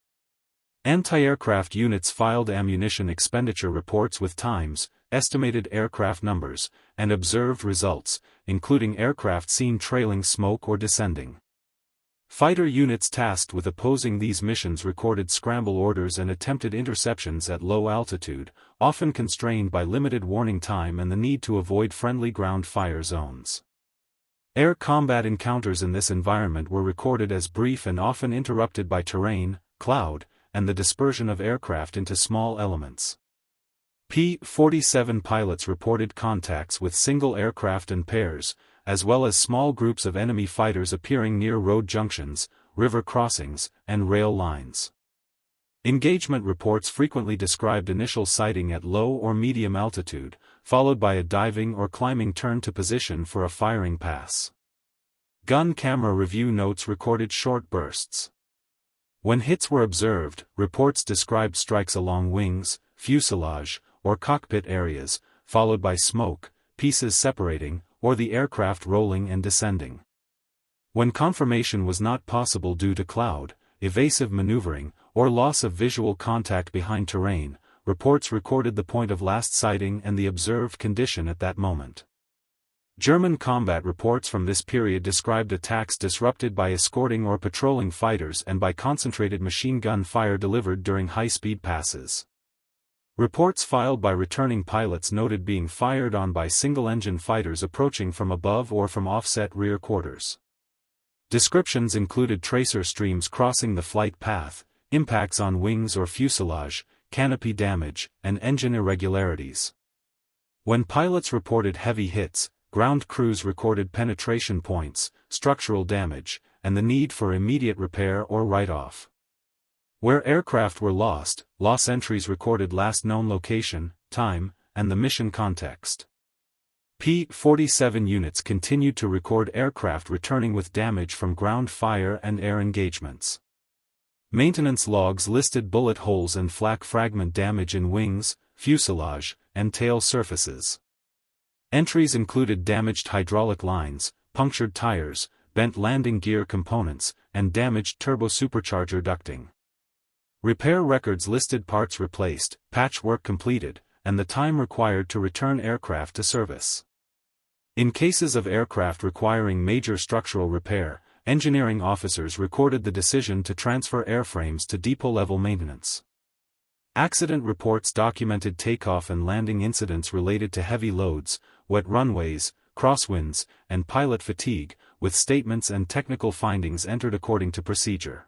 Anti-aircraft units filed ammunition expenditure reports with times, estimated aircraft numbers, and observed results, including aircraft seen trailing smoke or descending. Fighter units tasked with opposing these missions recorded scramble orders and attempted interceptions at low altitude, often constrained by limited warning time and the need to avoid friendly ground fire zones. Air combat encounters in this environment were recorded as brief and often interrupted by terrain, cloud, and the dispersion of aircraft into small elements. P-47 pilots reported contacts with single aircraft and pairs, as well as small groups of enemy fighters appearing near road junctions, river crossings, and rail lines. Engagement reports frequently described initial sighting at low or medium altitude, followed by a diving or climbing turn to position for a firing pass. Gun camera review notes recorded short bursts. When hits were observed, reports described strikes along wings, fuselage, or cockpit areas, followed by smoke, pieces separating, or the aircraft rolling and descending. When confirmation was not possible due to cloud, evasive maneuvering, or loss of visual contact behind terrain, reports recorded the point of last sighting and the observed condition at that moment. German combat reports from this period described attacks disrupted by escorting or patrolling fighters and by concentrated machine gun fire delivered during high-speed passes. Reports filed by returning pilots noted being fired on by single-engine fighters approaching from above or from offset rear quarters. Descriptions included tracer streams crossing the flight path, impacts on wings or fuselage, canopy damage, and engine irregularities. When pilots reported heavy hits, ground crews recorded penetration points, structural damage, and the need for immediate repair or write-off. Where aircraft were lost, loss entries recorded last known location, time, and the mission context. P-47 units continued to record aircraft returning with damage from ground fire and air engagements. Maintenance logs listed bullet holes and flak fragment damage in wings, fuselage, and tail surfaces. Entries included damaged hydraulic lines, punctured tires, bent landing gear components, and damaged turbosupercharger ducting. Repair records listed parts replaced, patchwork completed, and the time required to return aircraft to service. In cases of aircraft requiring major structural repair, engineering officers recorded the decision to transfer airframes to depot-level maintenance. Accident reports documented takeoff and landing incidents related to heavy loads, wet runways, crosswinds, and pilot fatigue, with statements and technical findings entered according to procedure.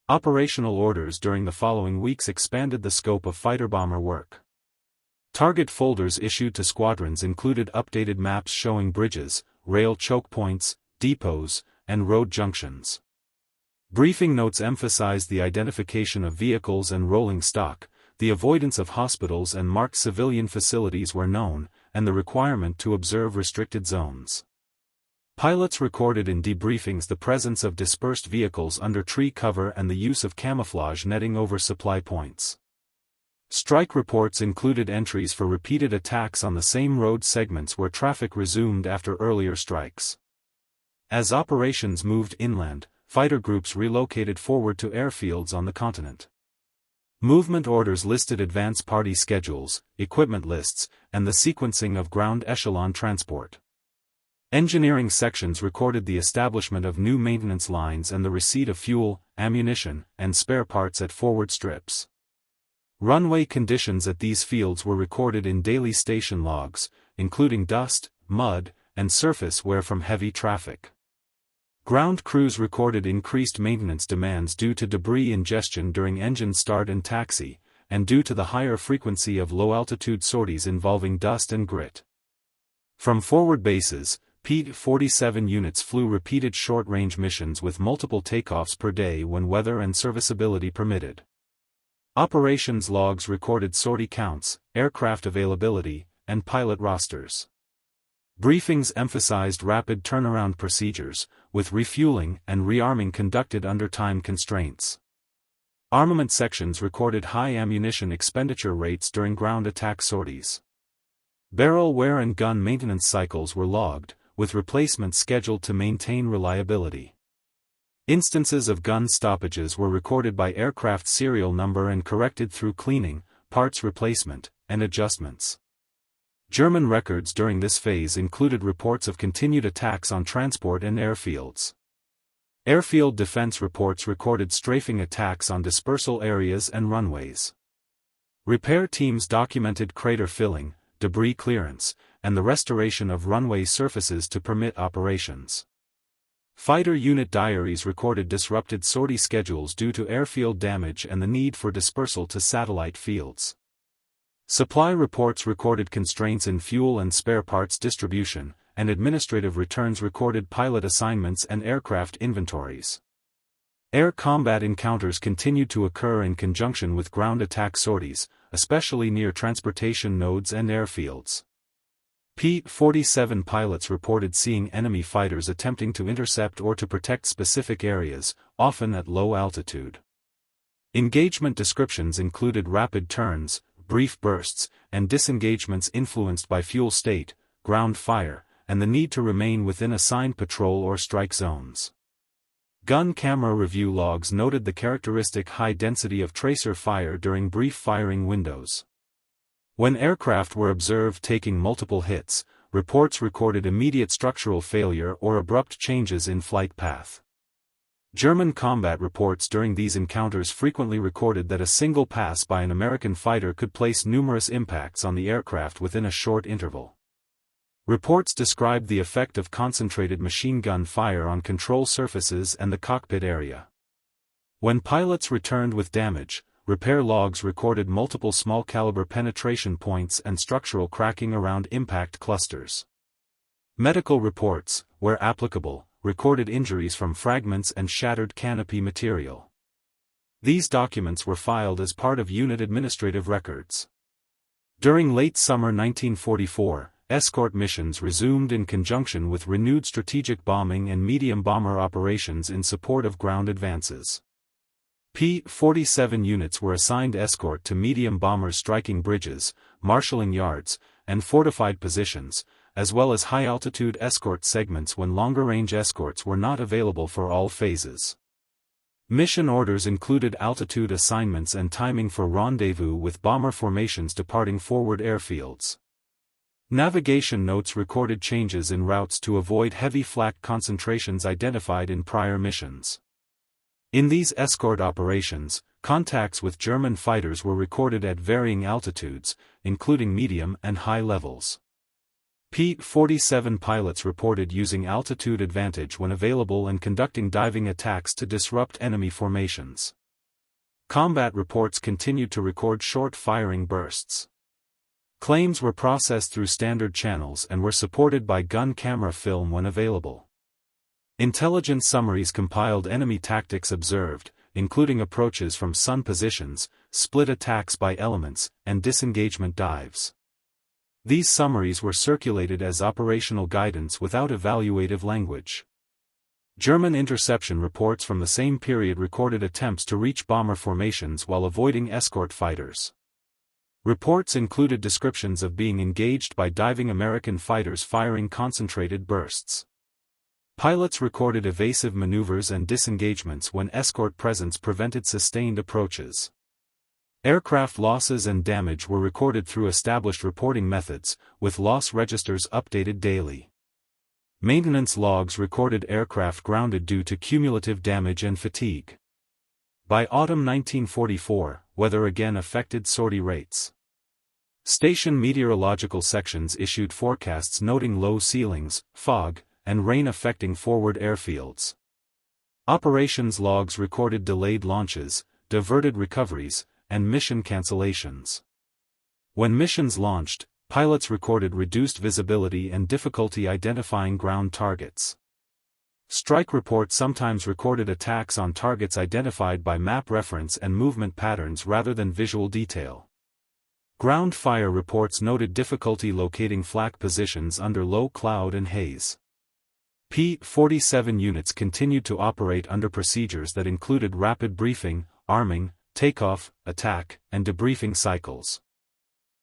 Operational orders during the following weeks expanded the scope of fighter-bomber work. Target folders issued to squadrons included updated maps showing bridges, rail choke points, depots, and road junctions. Briefing notes emphasized the identification of vehicles and rolling stock, the avoidance of hospitals and marked civilian facilities were known, and the requirement to observe restricted zones. Pilots recorded in debriefings the presence of dispersed vehicles under tree cover and the use of camouflage netting over supply points. Strike reports included entries for repeated attacks on the same road segments where traffic resumed after earlier strikes. As operations moved inland, fighter groups relocated forward to airfields on the continent. Movement orders listed advance party schedules, equipment lists, and the sequencing of ground echelon transport. Engineering sections recorded the establishment of new maintenance lines and the receipt of fuel, ammunition, and spare parts at forward strips. Runway conditions at these fields were recorded in daily station logs, including dust, mud, and surface wear from heavy traffic. Ground crews recorded increased maintenance demands due to debris ingestion during engine start and taxi, and due to the higher frequency of low-altitude sorties involving dust and grit. From forward bases, P-47 units flew repeated short-range missions with multiple takeoffs per day when weather and serviceability permitted. Operations logs recorded sortie counts, aircraft availability, and pilot rosters. Briefings emphasized rapid turnaround procedures, with refueling and rearming conducted under time constraints. Armament sections recorded high ammunition expenditure rates during ground attack sorties. Barrel wear and gun maintenance cycles were logged, with replacements scheduled to maintain reliability. Instances of gun stoppages were recorded by aircraft serial number and corrected through cleaning, parts replacement, and adjustments. German records during this phase included reports of continued attacks on transport and airfields. Airfield defense reports recorded strafing attacks on dispersal areas and runways. Repair teams documented crater filling, debris clearance, and the restoration of runway surfaces to permit operations. Fighter unit diaries recorded disrupted sortie schedules due to airfield damage and the need for dispersal to satellite fields. Supply reports recorded constraints in fuel and spare parts distribution, and administrative returns recorded pilot assignments and aircraft inventories. Air combat encounters continued to occur in conjunction with ground attack sorties, especially near transportation nodes and airfields. P-47 pilots reported seeing enemy fighters attempting to intercept or to protect specific areas, often at low altitude. Engagement descriptions included rapid turns, brief bursts, and disengagements influenced by fuel state, ground fire, and the need to remain within assigned patrol or strike zones. Gun camera review logs noted the characteristic high density of tracer fire during brief firing windows. When aircraft were observed taking multiple hits, reports recorded immediate structural failure or abrupt changes in flight path. German combat reports during these encounters frequently recorded that a single pass by an American fighter could place numerous impacts on the aircraft within a short interval. Reports described the effect of concentrated machine gun fire on control surfaces and the cockpit area. When pilots returned with damage, repair logs recorded multiple small-caliber penetration points and structural cracking around impact clusters. Medical reports, where applicable, recorded injuries from fragments and shattered canopy material. These documents were filed as part of unit administrative records. During late summer 1944, escort missions resumed in conjunction with renewed strategic bombing and medium bomber operations in support of ground advances. P-47 units were assigned escort to medium bombers striking bridges, marshalling yards, and fortified positions, as well as high-altitude escort segments when longer-range escorts were not available for all phases. Mission orders included altitude assignments and timing for rendezvous with bomber formations departing forward airfields. Navigation notes recorded changes in routes to avoid heavy flak concentrations identified in prior missions. In these escort operations, contacts with German fighters were recorded at varying altitudes, including medium and high levels. P-47 pilots reported using altitude advantage when available and conducting diving attacks to disrupt enemy formations. Combat reports continued to record short firing bursts. Claims were processed through standard channels and were supported by gun camera film when available. Intelligence summaries compiled enemy tactics observed, including approaches from sun positions, split attacks by elements, and disengagement dives. These summaries were circulated as operational guidance without evaluative language. German interception reports from the same period recorded attempts to reach bomber formations while avoiding escort fighters. Reports included descriptions of being engaged by diving American fighters firing concentrated bursts. Pilots recorded evasive maneuvers and disengagements when escort presence prevented sustained approaches. Aircraft losses and damage were recorded through established reporting methods, with loss registers updated daily. Maintenance logs recorded aircraft grounded due to cumulative damage and fatigue. By autumn 1944, weather again affected sortie rates. Station meteorological sections issued forecasts noting low ceilings, fog, and rain affecting forward airfields. Operations logs recorded delayed launches, diverted recoveries, and mission cancellations. When missions launched, pilots recorded reduced visibility and difficulty identifying ground targets. Strike reports sometimes recorded attacks on targets identified by map reference and movement patterns rather than visual detail. Ground fire reports noted difficulty locating flak positions under low cloud and haze. P-47 units continued to operate under procedures that included rapid briefing, arming, takeoff, attack, and debriefing cycles.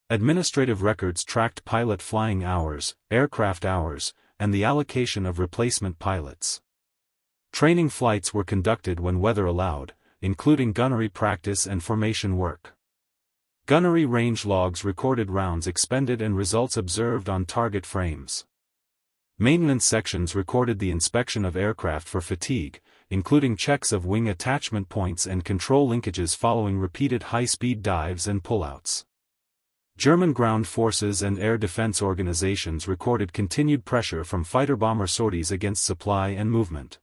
Administrative records tracked pilot flying hours, aircraft hours, and the allocation of replacement pilots. Training flights were conducted when weather allowed, including gunnery practice and formation work. Gunnery range logs recorded rounds expended and results observed on target frames. Maintenance sections recorded the inspection of aircraft for fatigue, including checks of wing attachment points and control linkages following repeated high-speed dives and pullouts. German ground forces and air defense organizations recorded continued pressure from fighter-bomber sorties against supply and movement.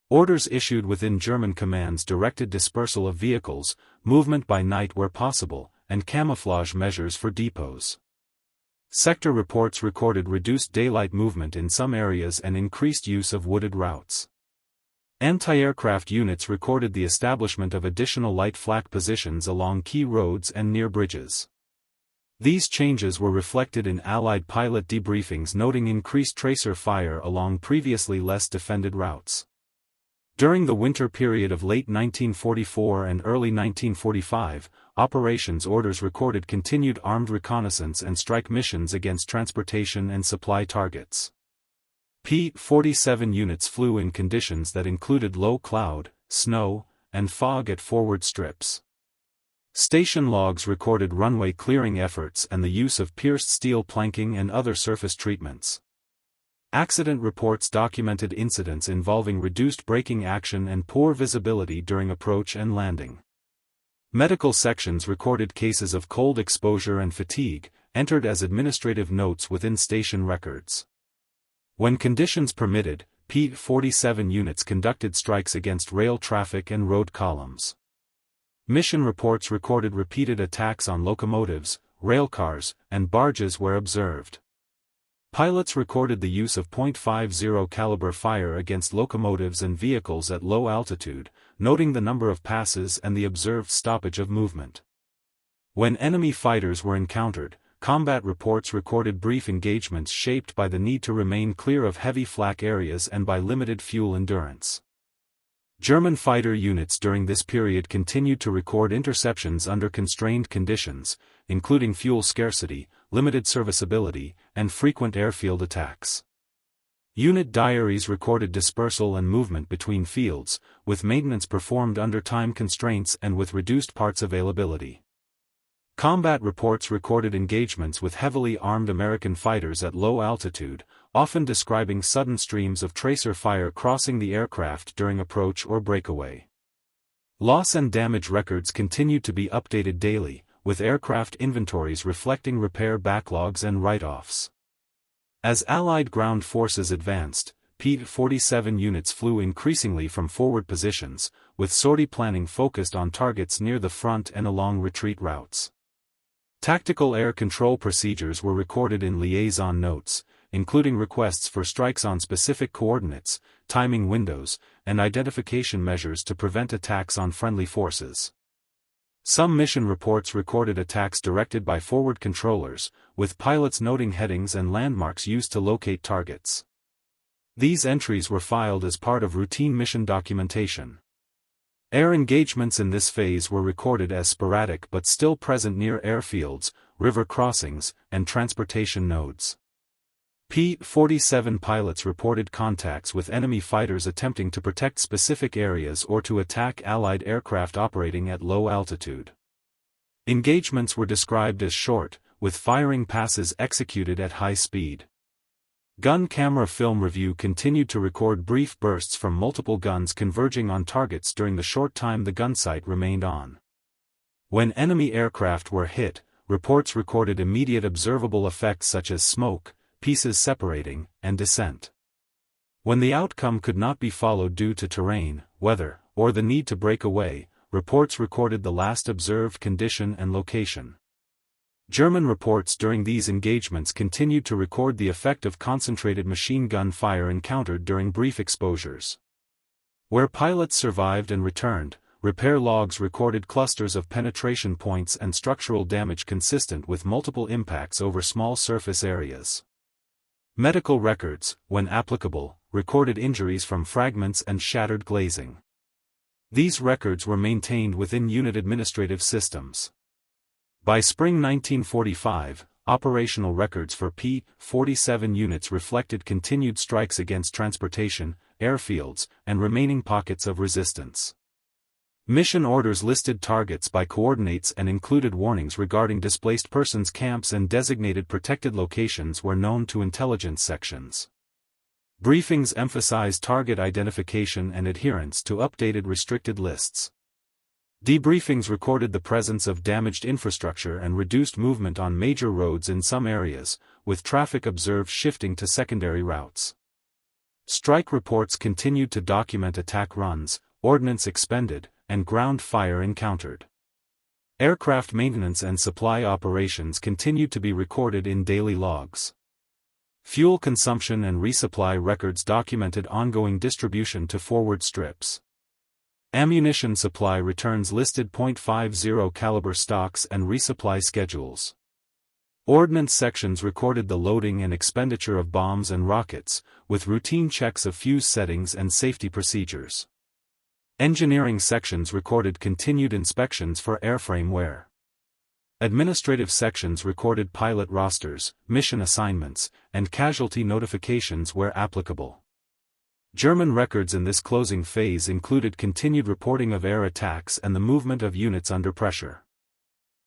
Orders issued within German commands directed dispersal of vehicles, movement by night where possible, and camouflage measures for depots. Sector reports recorded reduced daylight movement in some areas and increased use of wooded routes. Anti-aircraft units recorded the establishment of additional light flak positions along key roads and near bridges. These changes were reflected in Allied pilot debriefings noting increased tracer fire along previously less defended routes. During the winter period of late 1944 and early 1945, operations orders recorded continued armed reconnaissance and strike missions against transportation and supply targets. P-47 units flew in conditions that included low cloud, snow, and fog at forward strips. Station logs recorded runway clearing efforts and the use of pierced steel planking and other surface treatments. Accident reports documented incidents involving reduced braking action and poor visibility during approach and landing. Medical sections recorded cases of cold exposure and fatigue, entered as administrative notes within station records. When conditions permitted, P-47 units conducted strikes against rail traffic and road columns. Mission reports recorded repeated attacks on locomotives, railcars, and barges where observed. Pilots recorded the use of .50 caliber fire against locomotives and vehicles at low altitude, noting the number of passes and the observed stoppage of movement. When enemy fighters were encountered, combat reports recorded brief engagements shaped by the need to remain clear of heavy flak areas and by limited fuel endurance. German fighter units during this period continued to record interceptions under constrained conditions, including fuel scarcity, limited serviceability, and frequent airfield attacks. Unit diaries recorded dispersal and movement between fields, with maintenance performed under time constraints and with reduced parts availability. Combat reports recorded engagements with heavily armed American fighters at low altitude, often describing sudden streams of tracer fire crossing the aircraft during approach or breakaway. Loss and damage records continued to be updated daily, with aircraft inventories reflecting repair backlogs and write-offs. As Allied ground forces advanced, P-47 units flew increasingly from forward positions, with sortie planning focused on targets near the front and along retreat routes. Tactical air control procedures were recorded in liaison notes, including requests for strikes on specific coordinates, timing windows, and identification measures to prevent attacks on friendly forces. Some mission reports recorded attacks directed by forward controllers, with pilots noting headings and landmarks used to locate targets. These entries were filed as part of routine mission documentation. Air engagements in this phase were recorded as sporadic but still present near airfields, river crossings, and transportation nodes. P-47 pilots reported contacts with enemy fighters attempting to protect specific areas or to attack Allied aircraft operating at low altitude. Engagements were described as short, with firing passes executed at high speed. Gun camera film review continued to record brief bursts from multiple guns converging on targets during the short time the gun sight remained on. When enemy aircraft were hit, reports recorded immediate observable effects such as smoke, pieces separating, and descent. When the outcome could not be followed due to terrain, weather, or the need to break away, reports recorded the last observed condition and location. German reports during these engagements continued to record the effect of concentrated machine gun fire encountered during brief exposures. Where pilots survived and returned, repair logs recorded clusters of penetration points and structural damage consistent with multiple impacts over small surface areas. Medical records, when applicable, recorded injuries from fragments and shattered glazing. These records were maintained within unit administrative systems. By spring 1945, operational records for P-47 units reflected continued strikes against transportation, airfields, and remaining pockets of resistance. Mission orders listed targets by coordinates and included warnings regarding displaced persons camps and designated protected locations where known to intelligence sections. Briefings emphasized target identification and adherence to updated restricted lists. Debriefings recorded the presence of damaged infrastructure and reduced movement on major roads in some areas, with traffic observed shifting to secondary routes. Strike reports continued to document attack runs, ordnance expended, and ground fire encountered. Aircraft maintenance and supply operations continued to be recorded in daily logs. Fuel consumption and resupply records documented ongoing distribution to forward strips. Ammunition supply returns listed .50 caliber stocks and resupply schedules. Ordnance sections recorded the loading and expenditure of bombs and rockets, with routine checks of fuse settings and safety procedures. Engineering sections recorded continued inspections for airframe wear. Administrative sections recorded pilot rosters, mission assignments, and casualty notifications where applicable. German records in this closing phase included continued reporting of air attacks and the movement of units under pressure.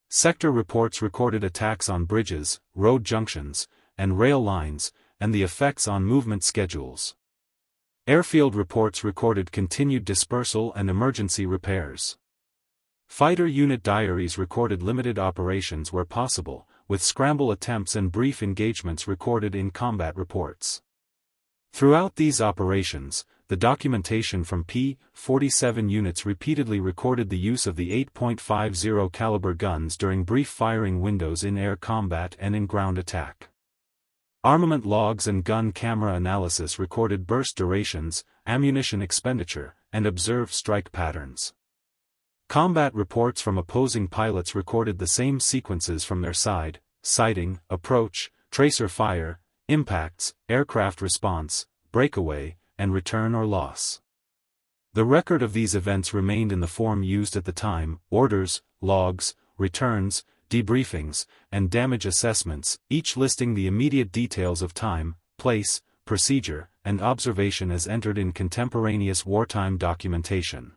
Sector reports recorded attacks on bridges, road junctions, and rail lines, and the effects on movement schedules. Airfield reports recorded continued dispersal and emergency repairs. Fighter unit diaries recorded limited operations where possible, with scramble attempts and brief engagements recorded in combat reports. Throughout these operations, the documentation from P-47 units repeatedly recorded the use of the 8.50 caliber guns during brief firing windows in air combat and in ground attack. Armament logs and gun camera analysis recorded burst durations, ammunition expenditure, and observed strike patterns. Combat reports from opposing pilots recorded the same sequences from their side: sighting, approach, tracer fire, impacts, aircraft response, breakaway, and return or loss. The record of these events remained in the form used at the time: orders, logs, returns, debriefings, and damage assessments, each listing the immediate details of time, place, procedure, and observation as entered in contemporaneous wartime documentation.